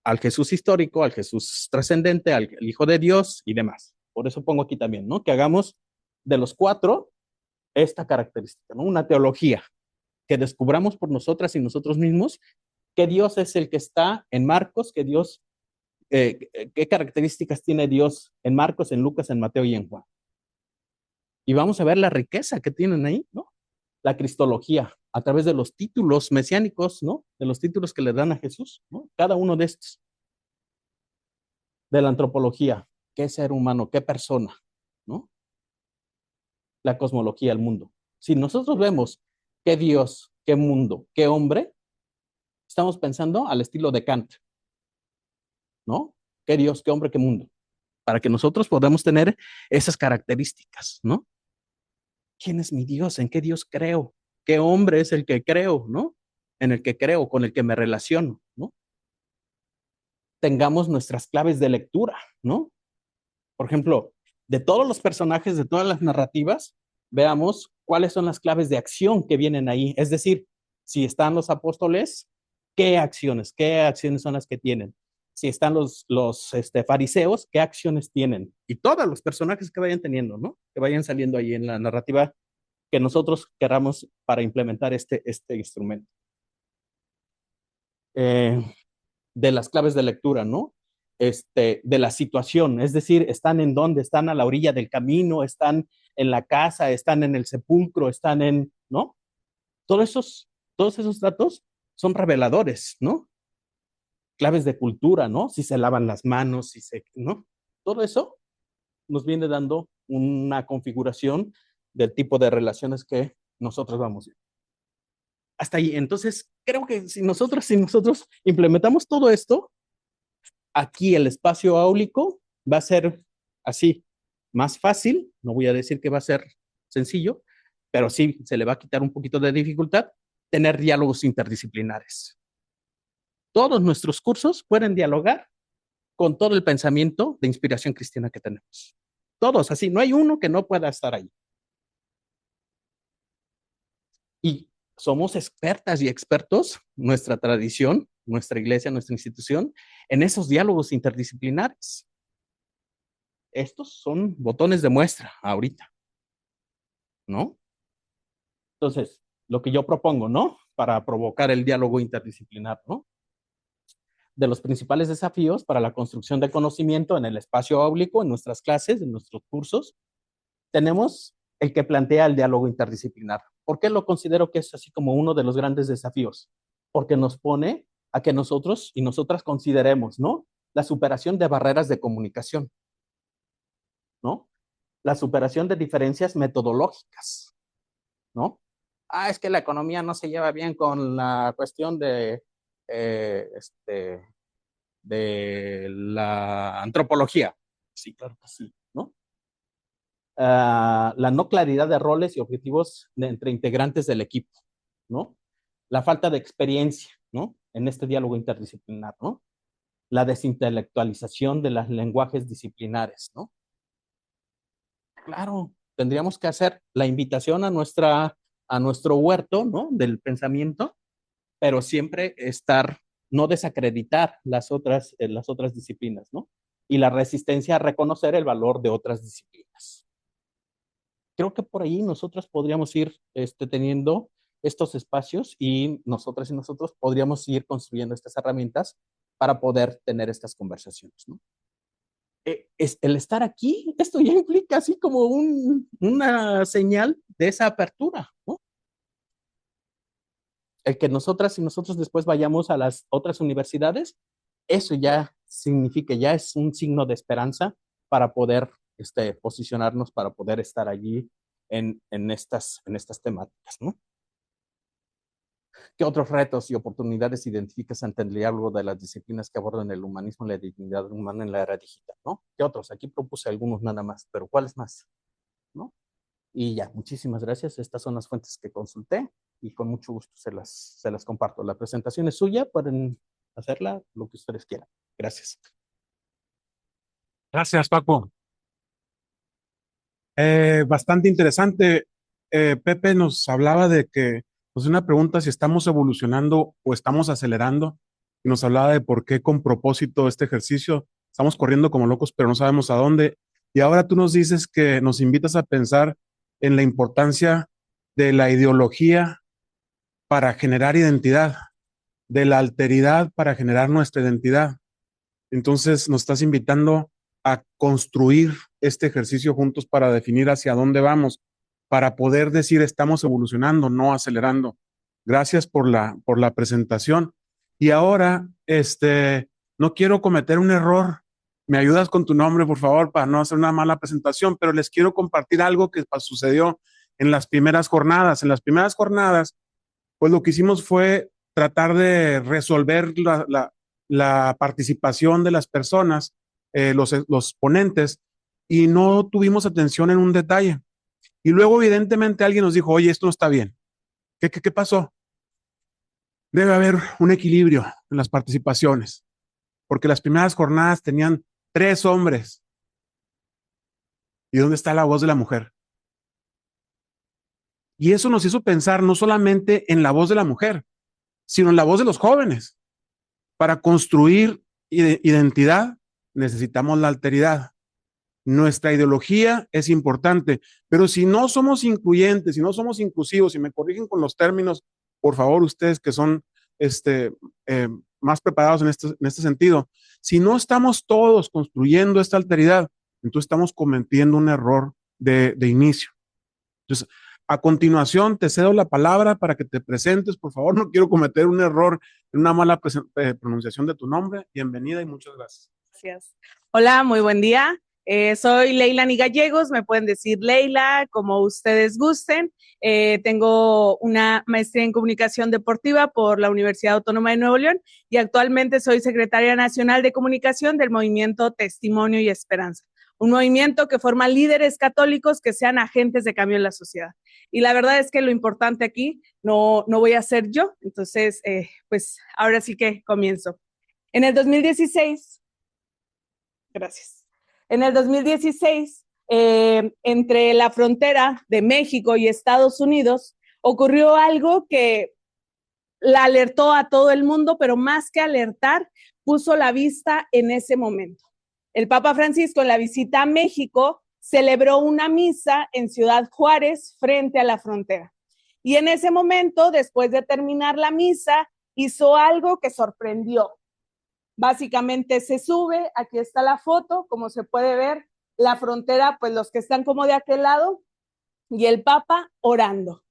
C: al Jesús histórico, al Jesús trascendente, al Hijo de Dios y demás. Por eso pongo aquí también, ¿no? Que hagamos de los 4 esta característica, ¿no? Una teología, que descubramos por nosotras y nosotros mismos que Dios es el que está en Marcos, que Dios, qué características tiene Dios en Marcos, en Lucas, en Mateo y en Juan. Y vamos a ver la riqueza que tienen ahí, ¿no? La cristología, a través de los títulos mesiánicos, ¿no? De los títulos que le dan a Jesús, ¿no? Cada uno de estos. De la antropología, qué ser humano, qué persona, ¿no? La cosmología, el mundo. Si nosotros vemos qué Dios, qué mundo, qué hombre, estamos pensando al estilo de Kant, ¿no? Qué Dios, qué hombre, qué mundo. Para que nosotros podamos tener esas características, ¿no? ¿Quién es mi Dios? ¿En qué Dios creo? ¿Qué hombre es el que creo, ¿no? En el que creo, con el que me relaciono, ¿no? Tengamos nuestras claves de lectura, ¿no? Por ejemplo, de todos los personajes, de todas las narrativas, veamos cuáles son las claves de acción que vienen ahí. Es decir, si están los apóstoles, qué acciones son las que tienen? Si están los fariseos, ¿qué acciones tienen? Y todos los personajes que vayan teniendo, ¿no? Que vayan saliendo ahí en la narrativa que nosotros queramos para implementar este instrumento. Eh, de las claves de lectura, ¿no? De la situación, es decir, están en dónde, están a la orilla del camino, están en la casa, están en el sepulcro, están en, ¿no? Todos todos esos datos son reveladores, ¿no? Claves de cultura, ¿no? Si se lavan las manos, si se, ¿no? Todo eso nos viene dando una configuración del tipo de relaciones que nosotros vamos viendo. Hasta ahí. Entonces, creo que si nosotros implementamos todo esto, aquí el espacio áulico va a ser así, más fácil. No voy a decir que va a ser sencillo, pero sí se le va a quitar un poquito de dificultad tener diálogos interdisciplinares. Todos nuestros cursos pueden dialogar con todo el pensamiento de inspiración cristiana que tenemos. Todos, así, no hay uno que no pueda estar ahí. Y somos expertas y expertos, nuestra tradición, nuestra iglesia, nuestra institución, en esos diálogos interdisciplinares. Estos son botones de muestra ahorita, ¿no? Entonces, lo que yo propongo, ¿no? Para provocar el diálogo interdisciplinar, ¿no? De los principales desafíos para la construcción de conocimiento en el espacio áulico, en nuestras clases, en nuestros cursos, tenemos el que plantea el diálogo interdisciplinar. ¿Por qué lo considero que es así como uno de los grandes desafíos? Porque nos pone a que nosotros y nosotras consideremos, ¿no? La superación de barreras de comunicación, ¿no? La superación de diferencias metodológicas, ¿no? Ah, es que la economía no se lleva bien con la cuestión eh, este, de la antropología. Sí, claro que sí, ¿no? la no claridad de roles y objetivos entre integrantes del equipo, ¿no? La falta de experiencia, ¿no? En este diálogo interdisciplinar, ¿no? La desintelectualización de los lenguajes disciplinares, ¿no? Claro, tendríamos que hacer la invitación a nuestro huerto, ¿no? Del pensamiento, pero siempre no desacreditar las otras disciplinas, ¿no? Y la resistencia a reconocer el valor de otras disciplinas. Creo que por ahí nosotros podríamos ir teniendo estos espacios y nosotras y nosotros podríamos ir construyendo estas herramientas para poder tener estas conversaciones, ¿no? El estar aquí, esto ya implica así como una señal de esa apertura, ¿no? El que nosotras y nosotros después vayamos a las otras universidades, eso ya significa, ya es un signo de esperanza para poder posicionarnos, para poder estar allí en estas temáticas, ¿no? ¿Qué otros retos y oportunidades identificas ante el diálogo de las disciplinas que abordan el humanismo y la dignidad humana en la era digital, ¿no? ¿Qué otros? Aquí propuse algunos nada más, pero ¿cuáles más? ¿No? Y ya, muchísimas gracias. Estas son las fuentes que consulté y con mucho gusto se las comparto. La presentación es suya, pueden hacerla lo que ustedes quieran. Gracias.
B: Gracias, Paco. Bastante interesante. Pepe nos hablaba de que, pues una pregunta si estamos evolucionando o estamos acelerando, y nos hablaba de por qué con propósito este ejercicio. Estamos corriendo como locos, pero no sabemos a dónde. Y ahora tú nos dices que nos invitas a pensar en la importancia de la ideología para generar identidad, de la alteridad para generar nuestra identidad. Entonces nos estás invitando a construir este ejercicio juntos para definir hacia dónde vamos, para poder decir estamos evolucionando, no acelerando. Gracias por la presentación. Y ahora, no quiero cometer un error. ¿Me ayudas con tu nombre, por favor, para no hacer una mala presentación? Pero les quiero compartir algo que sucedió en las primeras jornadas. En las primeras jornadas, pues lo que hicimos fue tratar de resolver la participación de las personas, los ponentes, y no tuvimos atención en un detalle. Y luego, evidentemente, alguien nos dijo, oye, esto no está bien. ¿Qué pasó? Debe haber un equilibrio en las participaciones, porque las primeras jornadas tenían 3 hombres. ¿Y dónde está la voz de la mujer? Y eso nos hizo pensar no solamente en la voz de la mujer, sino en la voz de los jóvenes. Para construir identidad necesitamos la alteridad. Nuestra ideología es importante, pero si no somos incluyentes, si no somos inclusivos, si me corrigen con los términos, por favor, ustedes que son eh, más preparados en este sentido, si no estamos todos construyendo esta alteridad, entonces estamos cometiendo un error de inicio. Entonces, a continuación, te cedo la palabra para que te presentes. Por favor, no quiero cometer un error en una mala pronunciación de tu nombre. Bienvenida y muchas gracias.
D: Gracias. Hola, muy buen día. Soy Leilani Gallegos, me pueden decir Leila, como ustedes gusten. Tengo una maestría en comunicación deportiva por la Universidad Autónoma de Nuevo León y actualmente soy secretaria nacional de comunicación del movimiento Testimonio y Esperanza, un movimiento que forma líderes católicos que sean agentes de cambio en la sociedad. Y la verdad es que lo importante aquí no voy a ser yo, entonces, pues ahora sí que comienzo. En el 2016, gracias. En el 2016, entre la frontera de México y Estados Unidos, ocurrió algo que la alertó a todo el mundo, pero más que alertar, puso la vista en ese momento. El Papa Francisco, en la visita a México, celebró una misa en Ciudad Juárez frente a la frontera. Y en ese momento, después de terminar la misa, hizo algo que sorprendió. Básicamente se sube, aquí está la foto, como se puede ver, la frontera, pues los que están como de aquel lado, y el Papa orando.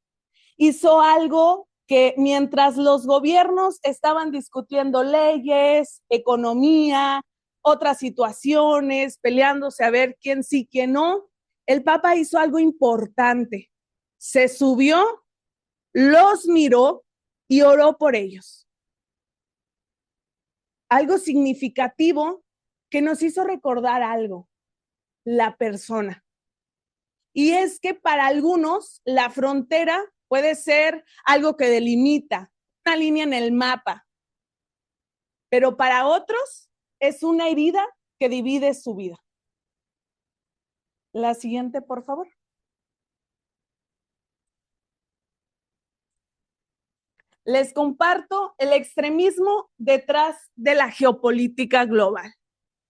D: Hizo algo que mientras los gobiernos estaban discutiendo leyes, economía, otras situaciones, peleándose a ver quién sí, quién no, el Papa hizo algo importante. Se subió, los miró y oró por ellos. Algo significativo que nos hizo recordar algo, la persona. Y es que para algunos la frontera puede ser algo que delimita, una línea en el mapa, pero para otros es una herida que divide su vida. La siguiente, por favor. Les comparto el extremismo detrás de la geopolítica global.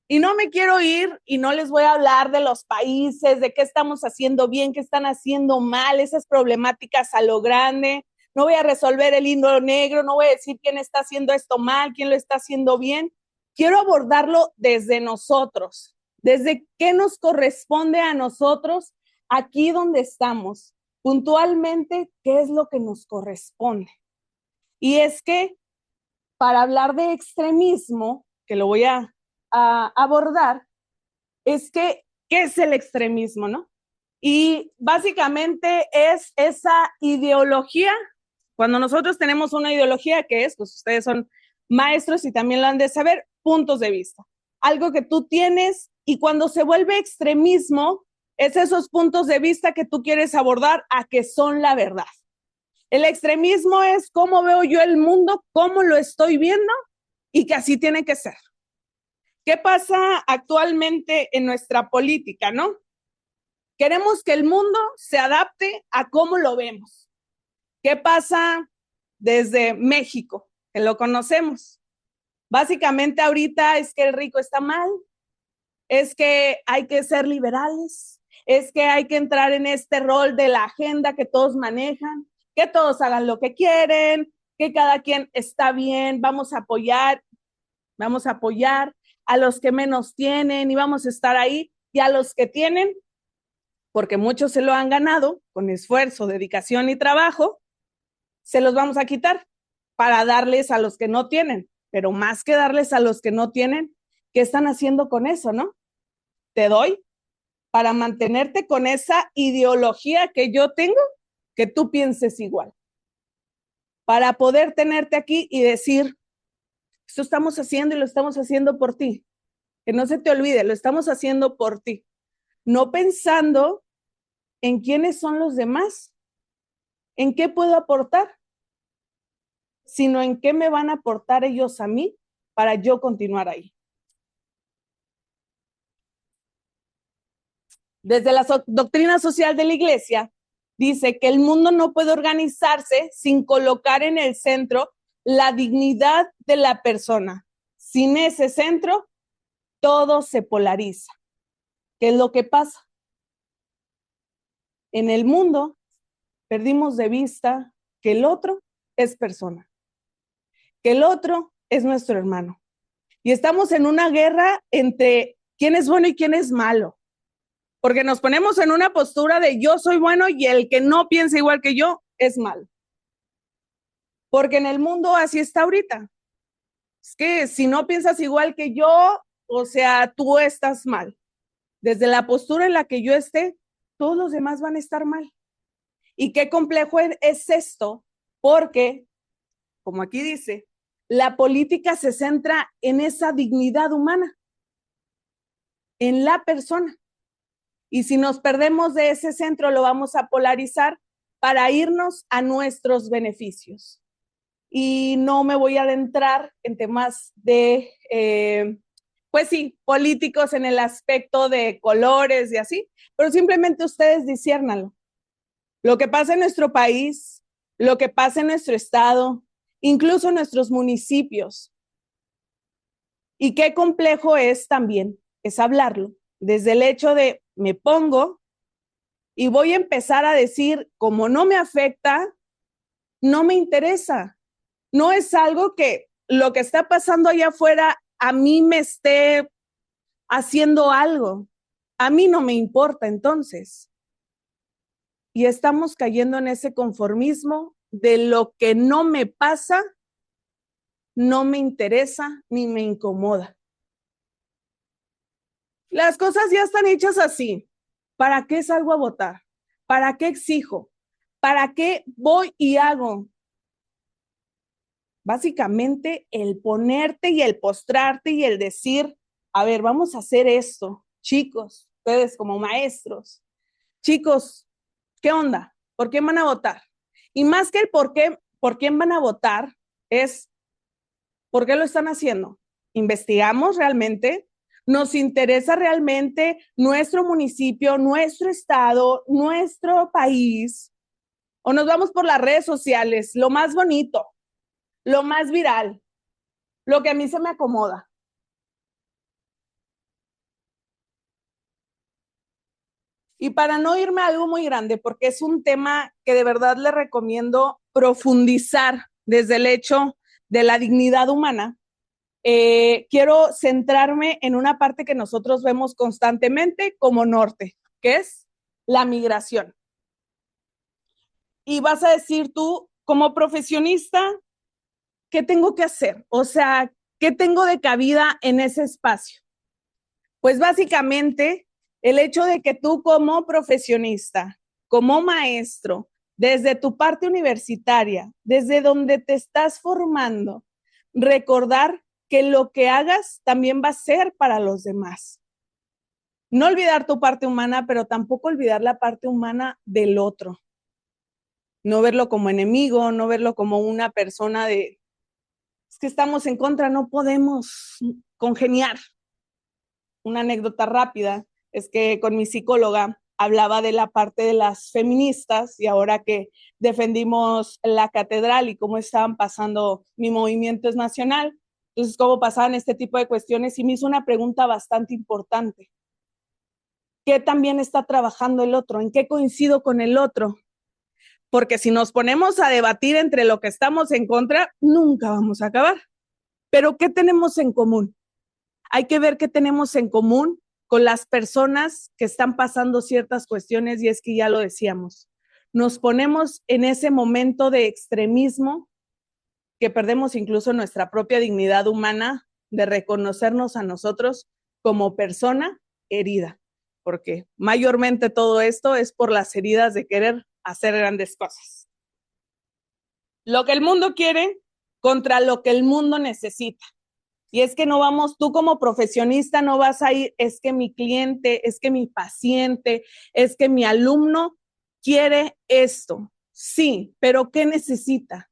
D: Y no me quiero ir y no les voy a hablar de los países, de qué estamos haciendo bien, qué están haciendo mal, esas problemáticas a lo grande. No voy a resolver el hilo negro, no voy a decir quién está haciendo esto mal, quién lo está haciendo bien. Quiero abordarlo desde nosotros, desde qué nos corresponde a nosotros aquí donde estamos, puntualmente qué es lo que nos corresponde. Y es que para hablar de extremismo, que lo voy a abordar, es que, ¿qué es el extremismo, no? Y básicamente es esa ideología, cuando nosotros tenemos una ideología, que es, pues ustedes son maestros y también lo han de saber, puntos de vista. Algo que tú tienes y cuando se vuelve extremismo, es esos puntos de vista que tú quieres abordar a que son la verdad. El extremismo es cómo veo yo el mundo, cómo lo estoy viendo y que así tiene que ser. ¿Qué pasa actualmente en nuestra política, no? Queremos que el mundo se adapte a cómo lo vemos. ¿Qué pasa desde México? Que lo conocemos. Básicamente ahorita es que el rico está mal, es que hay que ser liberales, es que hay que entrar en este rol de la agenda que todos manejan, que todos hagan lo que quieren, que cada quien está bien, vamos a apoyar a los que menos tienen y vamos a estar ahí, y a los que tienen, porque muchos se lo han ganado con esfuerzo, dedicación y trabajo, se los vamos a quitar para darles a los que no tienen, pero más que darles a los que no tienen, ¿qué están haciendo con eso, no? Te doy para mantenerte con esa ideología que yo tengo, que tú pienses igual, para poder tenerte aquí y decir, esto estamos haciendo y lo estamos haciendo por ti. Que no se te olvide, lo estamos haciendo por ti. No pensando en quiénes son los demás, en qué puedo aportar, sino en qué me van a aportar ellos a mí para yo continuar ahí. Desde la doctrina social de la Iglesia, dice que el mundo no puede organizarse sin colocar en el centro la dignidad de la persona. Sin ese centro, todo se polariza. ¿Qué es lo que pasa? En el mundo perdimos de vista que el otro es persona, que el otro es nuestro hermano. Y estamos en una guerra entre quién es bueno y quién es malo, porque nos ponemos en una postura de yo soy bueno y el que no piensa igual que yo es malo. Porque en el mundo así está ahorita. Es que si no piensas igual que yo, o sea, tú estás mal. Desde la postura en la que yo esté, todos los demás van a estar mal. Y qué complejo es esto, porque, como aquí dice, la política se centra en esa dignidad humana, en la persona. Y si nos perdemos de ese centro, lo vamos a polarizar para irnos a nuestros beneficios. Y no me voy a adentrar en temas de, pues sí, políticos en el aspecto de colores y así, pero simplemente ustedes disciérnanlo. Lo que pasa en nuestro país, lo que pasa en nuestro estado, incluso en nuestros municipios. Y qué complejo es también, es hablarlo, desde el hecho de me pongo y voy a empezar a decir, como no me afecta, no me interesa. No es algo que lo que está pasando allá afuera a mí me esté haciendo algo. A mí no me importa entonces. Y estamos cayendo en ese conformismo de lo que no me pasa, no me interesa ni me incomoda. Las cosas ya están hechas así. ¿Para qué salgo a votar? ¿Para qué exijo? ¿Para qué voy y hago? Básicamente el ponerte y el postrarte y el decir, a ver, vamos a hacer esto, chicos, ustedes como maestros, chicos, ¿qué onda? ¿Por quién van a votar? Y más que el por quién van a votar, es ¿por qué lo están haciendo? ¿Investigamos realmente? ¿Nos interesa realmente nuestro municipio, nuestro estado, nuestro país? ¿O nos vamos por las redes sociales, lo más bonito, lo más viral, lo que a mí se me acomoda? Y para no irme a algo muy grande, porque es un tema que de verdad le recomiendo profundizar desde el hecho de la dignidad humana, quiero centrarme en una parte que nosotros vemos constantemente como norte, que es la migración. Y vas a decir tú, como profesionista, ¿qué tengo que hacer? O sea, ¿qué tengo de cabida en ese espacio? Pues básicamente el hecho de que tú como profesionista, como maestro, desde tu parte universitaria, desde donde te estás formando, recordar que lo que hagas también va a ser para los demás. No olvidar tu parte humana, pero tampoco olvidar la parte humana del otro. No verlo como enemigo, no verlo como una persona de, es que estamos en contra, no podemos congeniar. Una anécdota rápida es que con mi psicóloga hablaba de la parte de las feministas y ahora que defendimos la catedral y cómo estaban pasando, mi movimiento es nacional, entonces cómo pasaban este tipo de cuestiones y me hizo una pregunta bastante importante. ¿Qué también está trabajando el otro? ¿En qué coincido con el otro? Porque si nos ponemos a debatir entre lo que estamos en contra, nunca vamos a acabar. Pero ¿qué tenemos en común? Hay que ver qué tenemos en común con las personas que están pasando ciertas cuestiones y es que ya lo decíamos, nos ponemos en ese momento de extremismo que perdemos incluso nuestra propia dignidad humana de reconocernos a nosotros como persona herida, porque mayormente todo esto es por las heridas de querer hacer grandes cosas. Lo que el mundo quiere contra lo que el mundo necesita. Y es que no vamos, tú como profesionista no vas a ir, es que mi cliente, es que mi paciente, es que mi alumno quiere esto. Sí, pero ¿qué necesita?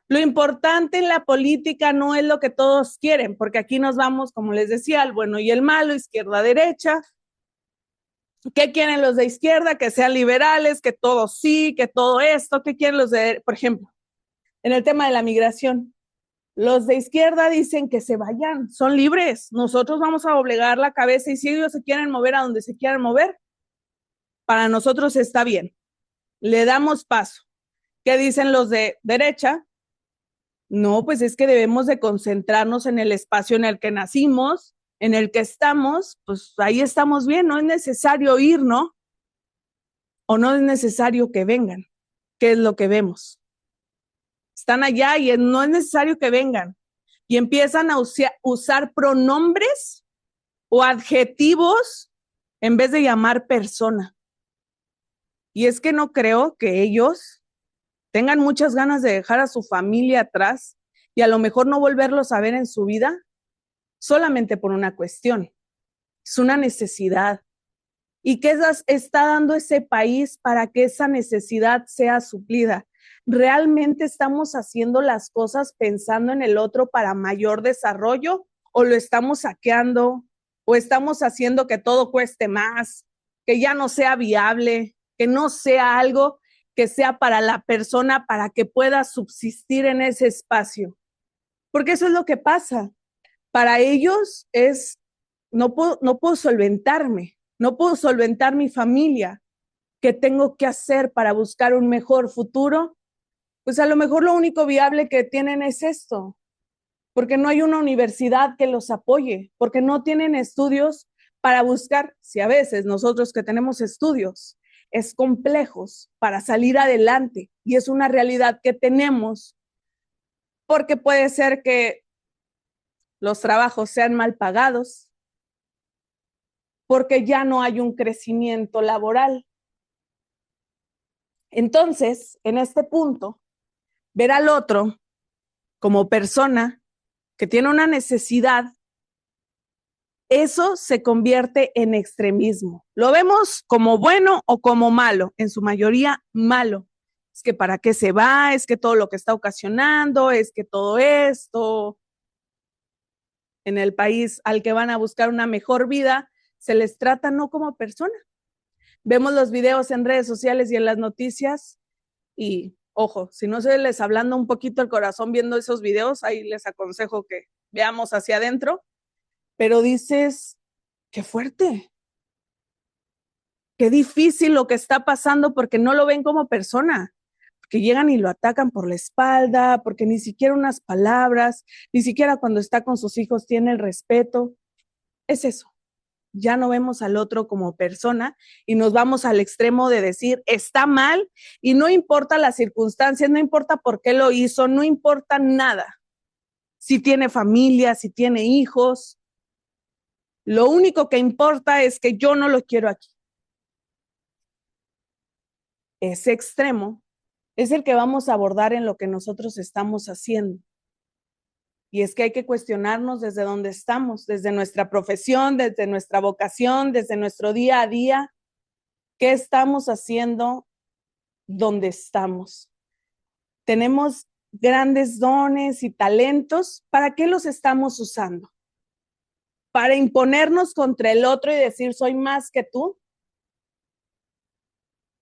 D: Lo importante en la política no es lo que todos quieren, porque aquí nos vamos, como les decía, al bueno y el malo, izquierda, derecha. ¿Qué quieren los de izquierda? Que sean liberales, que todo sí, que todo esto. ¿Qué quieren los de, por ejemplo, en el tema de la migración? Los de izquierda dicen que se vayan, son libres. Nosotros vamos a doblegar la cabeza y si ellos se quieren mover a donde se quieran mover, para nosotros está bien. Le damos paso. ¿Qué dicen los de derecha? No, pues es que debemos de concentrarnos en el espacio en el que nacimos, en el que estamos, pues ahí estamos bien, no es necesario ir, ¿no? O no es necesario que vengan. ¿Qué es lo que vemos? Están allá y no es necesario que vengan. Y empiezan a usar pronombres o adjetivos en vez de llamar persona. Y es que no creo que ellos tengan muchas ganas de dejar a su familia atrás y a lo mejor no volverlos a ver en su vida solamente por una cuestión. Es una necesidad. ¿Y qué está dando ese país para que esa necesidad sea suplida? ¿Realmente estamos haciendo las cosas pensando en el otro para mayor desarrollo o lo estamos saqueando o estamos haciendo que todo cueste más, que ya no sea viable, que no sea algo que sea para la persona para que pueda subsistir en ese espacio? Porque eso es lo que pasa. Para ellos es, no puedo solventarme, no puedo solventar mi familia. ¿Qué tengo que hacer para buscar un mejor futuro? Pues a lo mejor lo único viable que tienen es esto, porque no hay una universidad que los apoye, porque no tienen estudios para buscar, si a veces nosotros que tenemos estudios es complejos para salir adelante y es una realidad que tenemos, porque puede ser que los trabajos sean mal pagados, porque ya no hay un crecimiento laboral. Entonces, en este punto, ver al otro como persona que tiene una necesidad eso se convierte en extremismo. Lo vemos como bueno o como malo, en su mayoría malo. Es que para qué se va, es que todo lo que está ocasionando, es que todo esto en el país al que van a buscar una mejor vida, se les trata no como persona. Vemos los videos en redes sociales y en las noticias y, ojo, si no se les ablanda un poquito el corazón viendo esos videos, ahí les aconsejo que veamos hacia adentro, pero dices, qué fuerte, qué difícil lo que está pasando porque no lo ven como persona, porque llegan y lo atacan por la espalda, porque ni siquiera unas palabras, ni siquiera cuando está con sus hijos tiene el respeto. Es eso. Ya no vemos al otro como persona y nos vamos al extremo de decir, está mal y no importa las circunstancias, no importa por qué lo hizo, no importa nada. Si tiene familia, si tiene hijos, lo único que importa es que yo no lo quiero aquí. Ese extremo es el que vamos a abordar en lo que nosotros estamos haciendo. Y es que hay que cuestionarnos desde donde estamos, desde nuestra profesión, desde nuestra vocación, desde nuestro día a día. ¿Qué estamos haciendo donde estamos? Tenemos grandes dones y talentos. ¿Para qué los estamos usando? ¿Para imponernos contra el otro y decir soy más que tú?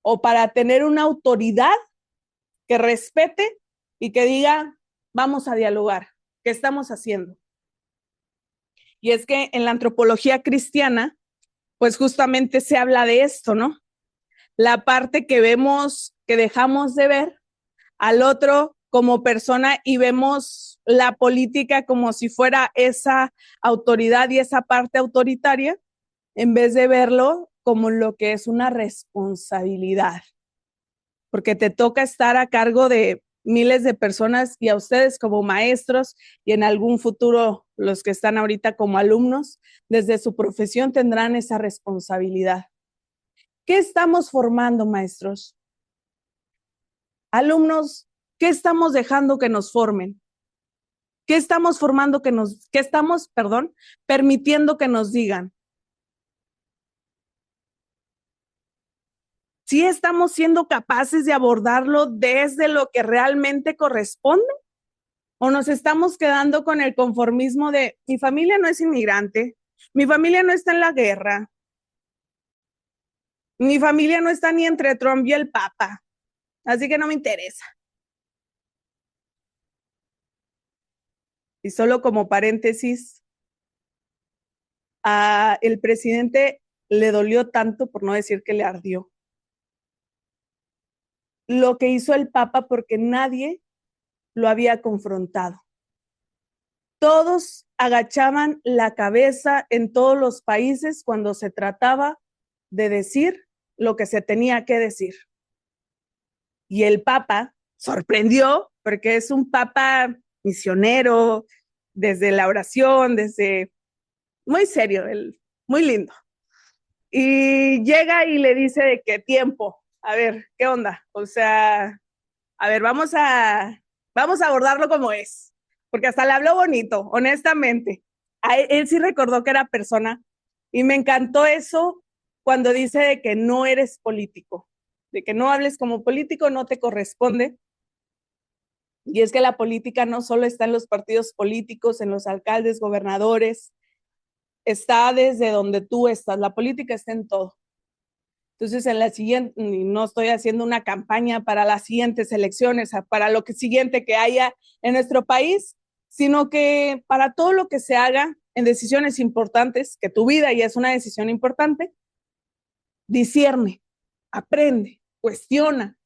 D: ¿O para tener una autoridad que respete y que diga vamos a dialogar? ¿Qué estamos haciendo? Y es que en la antropología cristiana, pues justamente se habla de esto, ¿no? La parte que vemos, que dejamos de ver al otro como persona y vemos la política como si fuera esa autoridad y esa parte autoritaria, en vez de verlo como lo que es una responsabilidad. Porque te toca estar a cargo de miles de personas y a ustedes como maestros y en algún futuro los que están ahorita como alumnos, desde su profesión tendrán esa responsabilidad. ¿Qué estamos formando, maestros? Alumnos, ¿qué estamos dejando que nos formen? ¿Qué estamos formando permitiendo que nos digan? ¿Sí estamos siendo capaces de abordarlo desde lo que realmente corresponde? ¿O nos estamos quedando con el conformismo de mi familia no es inmigrante, mi familia no está en la guerra, mi familia no está ni entre Trump y el Papa, así que no me interesa? Y solo como paréntesis, el presidente le dolió tanto, por no decir que le ardió, lo que hizo el Papa porque nadie lo había confrontado. Todos agachaban la cabeza en todos los países cuando se trataba de decir lo que se tenía que decir. Y el Papa sorprendió porque es un Papa misionero, desde la oración, desde muy serio, muy lindo. Y llega y le dice de qué tiempo, a ver, ¿qué onda? O sea, a ver, vamos a abordarlo como es, porque hasta le habló bonito, honestamente. Él sí recordó que era persona y me encantó eso cuando dice de que no eres político, de que no hables como político, no te corresponde. Y es que la política no solo está en los partidos políticos, en los alcaldes, gobernadores, está desde donde tú estás, la política está en todo. Entonces, en la siguiente, no estoy haciendo una campaña para las siguientes elecciones, para lo que siguiente que haya en nuestro país, sino que para todo lo que se haga en decisiones importantes, que tu vida ya es una decisión importante, discierne, aprende, cuestiona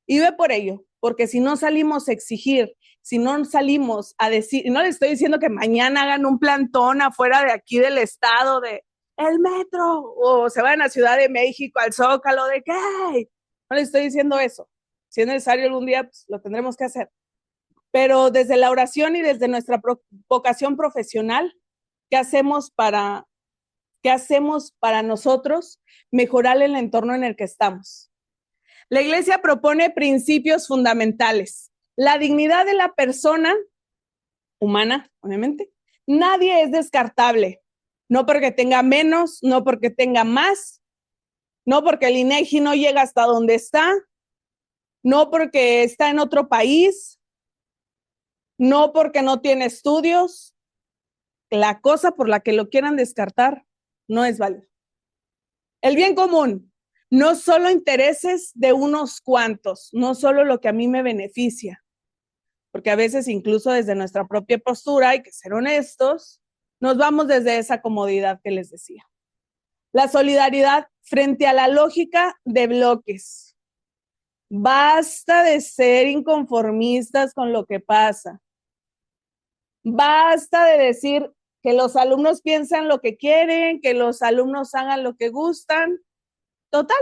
D: y ve por ello, porque si no salimos a exigir, si no salimos a decir, y no les estoy diciendo que mañana hagan un plantón afuera de aquí del estado de el metro, o se vayan a Ciudad de México, al Zócalo, de qué, no les estoy diciendo eso. Si es necesario algún día, pues lo tendremos que hacer. Pero desde la oración y desde nuestra vocación profesional, ¿qué hacemos para nosotros mejorar el entorno en el que estamos? La Iglesia propone principios fundamentales. La dignidad de la persona humana, obviamente. Nadie es descartable. no porque tenga menos, no porque tenga más, no porque el INEGI no llega hasta donde está, no porque está en otro país, no porque no tiene estudios. La cosa por la que lo quieran descartar no es válida. El bien común, no solo intereses de unos cuantos, no solo lo que a mí me beneficia, porque a veces incluso desde nuestra propia postura, hay que ser honestos, nos vamos desde esa comodidad que les decía. La solidaridad frente a la lógica de bloques. Basta de ser inconformistas con lo que pasa. Basta de decir que los alumnos piensan lo que quieren, que los alumnos hagan lo que gustan. Total.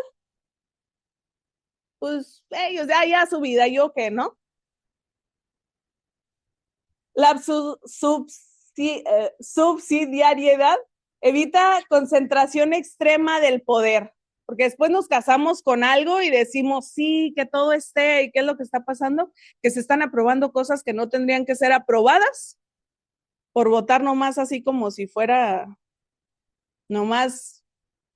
D: Pues ellos ya su vida, yo qué, ¿no? La subsidiariedad evita concentración extrema del poder, porque después nos casamos con algo y decimos, sí, que todo esté, ¿y qué es lo que está pasando? Que se están aprobando cosas que no tendrían que ser aprobadas por votar nomás así como si fuera nomás,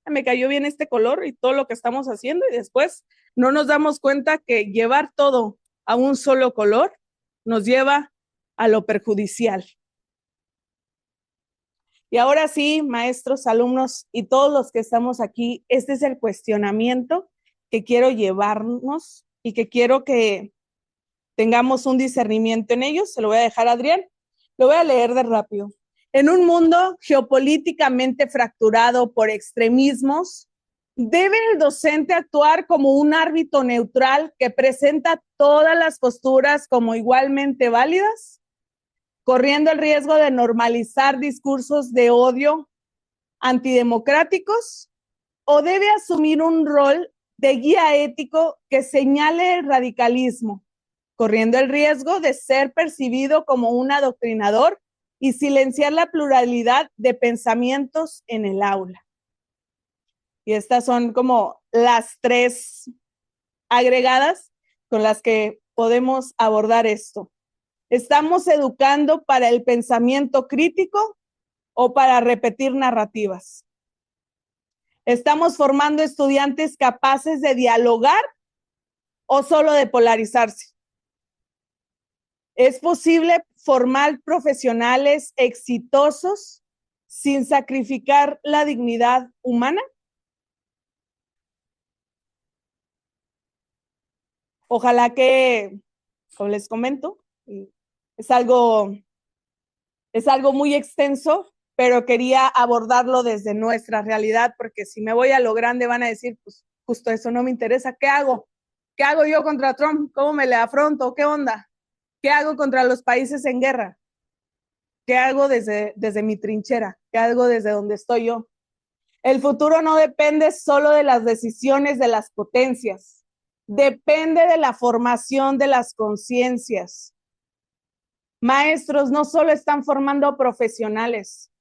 D: me cayó bien este color y todo lo que estamos haciendo, y después no nos damos cuenta que llevar todo a un solo color nos lleva a lo perjudicial. Y ahora sí, maestros, alumnos y todos los que estamos aquí, este es el cuestionamiento que quiero llevarnos y que quiero que tengamos un discernimiento en ellos. Se lo voy a dejar a Adrián. Lo voy a leer de rápido. En un mundo geopolíticamente fracturado por extremismos, ¿debe el docente actuar como un árbitro neutral que presenta todas las posturas como igualmente válidas, corriendo el riesgo de normalizar discursos de odio antidemocráticos? ¿O debe asumir un rol de guía ético que señale el radicalismo, corriendo el riesgo de ser percibido como un adoctrinador y silenciar la pluralidad de pensamientos en el aula? Y estas son como las tres agregadas con las que podemos abordar esto. ¿Estamos educando para el pensamiento crítico o para repetir narrativas? ¿Estamos formando estudiantes capaces de dialogar o solo de polarizarse? ¿Es posible formar profesionales exitosos sin sacrificar la dignidad humana? Ojalá que, como les comento, es algo muy extenso, pero quería abordarlo desde nuestra realidad, porque si me voy a lo grande van a decir, pues justo eso no me interesa. ¿Qué hago? ¿Qué hago yo contra Trump? ¿Cómo me le afronto? ¿Qué onda? ¿Qué hago contra los países en guerra? ¿Qué hago desde mi trinchera? ¿Qué hago desde donde estoy yo? El futuro no depende solo de las decisiones de las potencias, depende de la formación de las conciencias. Maestros no solo están formando profesionales,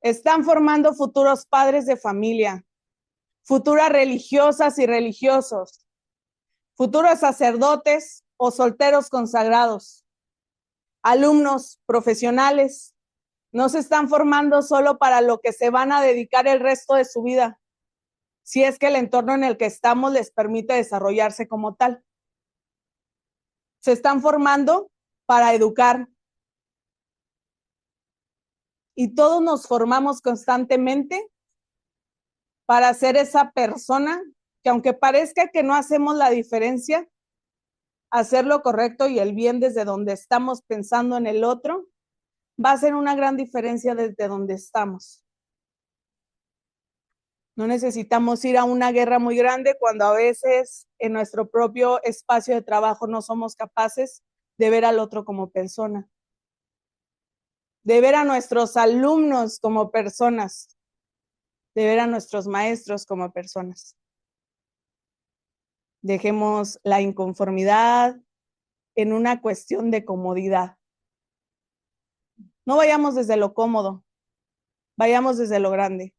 D: están formando futuros padres de familia, futuras religiosas y religiosos, futuros sacerdotes o solteros consagrados, alumnos profesionales. No se están formando solo para lo que se van a dedicar el resto de su vida, si es que el entorno en el que estamos les permite desarrollarse como tal. Se están formando para educar. Y todos nos formamos constantemente para ser esa persona que, aunque parezca que no hacemos la diferencia, hacer lo correcto y el bien desde donde estamos pensando en el otro, va a ser una gran diferencia desde donde estamos. No necesitamos ir a una guerra muy grande cuando a veces en nuestro propio espacio de trabajo no somos capaces de ver al otro como persona, de ver a nuestros alumnos como personas, de ver a nuestros maestros como personas. Dejemos la inconformidad en una cuestión de comodidad. No vayamos desde lo cómodo, vayamos desde lo grande.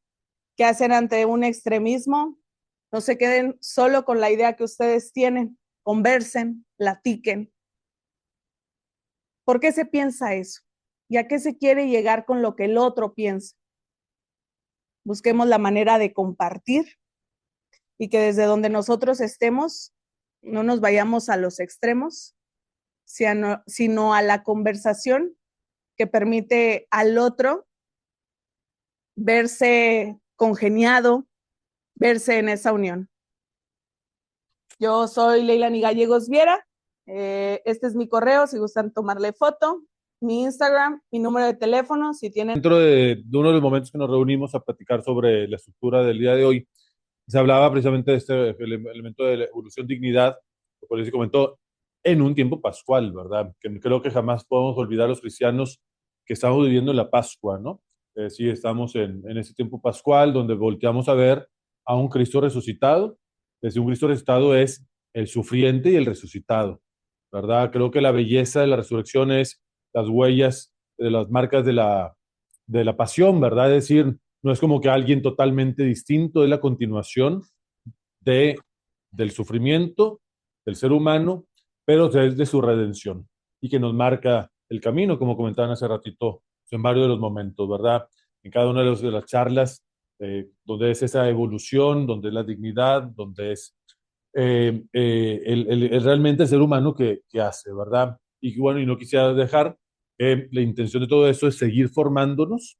D: ¿Qué hacen ante un extremismo? No se queden solo con la idea que ustedes tienen, conversen, platiquen. ¿Por qué se piensa eso? ¿Y a qué se quiere llegar con lo que el otro piensa? busquemos la manera de compartir y que desde donde nosotros estemos no nos vayamos a los extremos, sino a la conversación que permite al otro verse congeniado, verse en esa unión. Yo soy Leilani Gallegos Viera, este es mi correo si gustan tomarle foto, mi Instagram, mi número de teléfono, si tienen...
E: Dentro de uno de los momentos que nos reunimos a platicar sobre la estructura del día de hoy, se hablaba precisamente de este elemento de la evolución dignidad, lo cual se comentó en un tiempo pascual, ¿verdad? Que creo que jamás podemos olvidar los cristianos que estamos viviendo la Pascua, ¿no? Sí, estamos en ese tiempo pascual donde volteamos a ver a un Cristo resucitado. Desde un Cristo resucitado es el sufriente y el resucitado, ¿verdad? Creo que la belleza de la resurrección es las huellas, las marcas de la pasión, ¿verdad? Es decir, no es como que alguien totalmente distinto, es la continuación de, del sufrimiento del ser humano, pero es de su redención y que nos marca el camino, como comentaban hace ratito, en varios de los momentos, ¿verdad? En cada una de las charlas, donde es esa evolución, donde es la dignidad, donde es realmente el ser humano que hace, ¿verdad? Y bueno, y no quisiera dejar la intención de todo esto es seguir formándonos,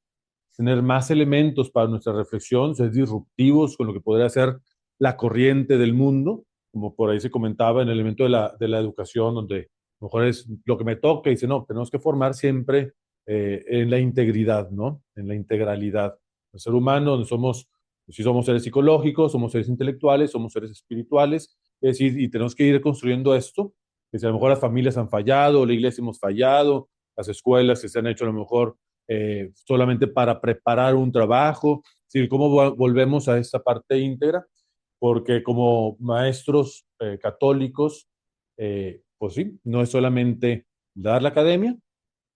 E: tener más elementos para nuestra reflexión, ser disruptivos con lo que podría ser la corriente del mundo, como por ahí se comentaba en el elemento de la educación, donde a lo mejor es lo que me toca y dice, no, tenemos que formar siempre en la integridad, ¿no? En la integralidad. El ser humano, donde somos, si somos seres psicológicos, somos seres intelectuales, somos seres espirituales, es decir, y tenemos que ir construyendo esto, que si a lo mejor las familias han fallado, la iglesia hemos fallado, las escuelas que se han hecho a lo mejor solamente para preparar un trabajo, es decir, cómo volvemos a esta parte íntegra, porque como maestros católicos, pues sí, no es solamente dar la academia,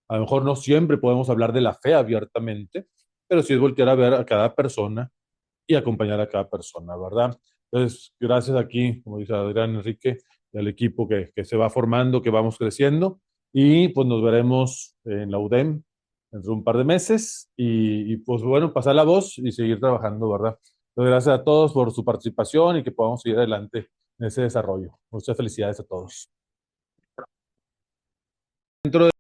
E: a lo mejor no siempre podemos hablar de la fe abiertamente, pero sí es voltear a ver a cada persona y acompañar a cada persona, ¿verdad? Entonces, gracias aquí, como dice Adrián Enrique, y al equipo que se va formando, que vamos creciendo, y pues nos veremos en la UDEM dentro de un par de meses, pues bueno, pasar la voz y seguir trabajando, ¿verdad? Entonces, gracias a todos por su participación y que podamos seguir adelante en ese desarrollo. Muchas felicidades a todos. Dentro de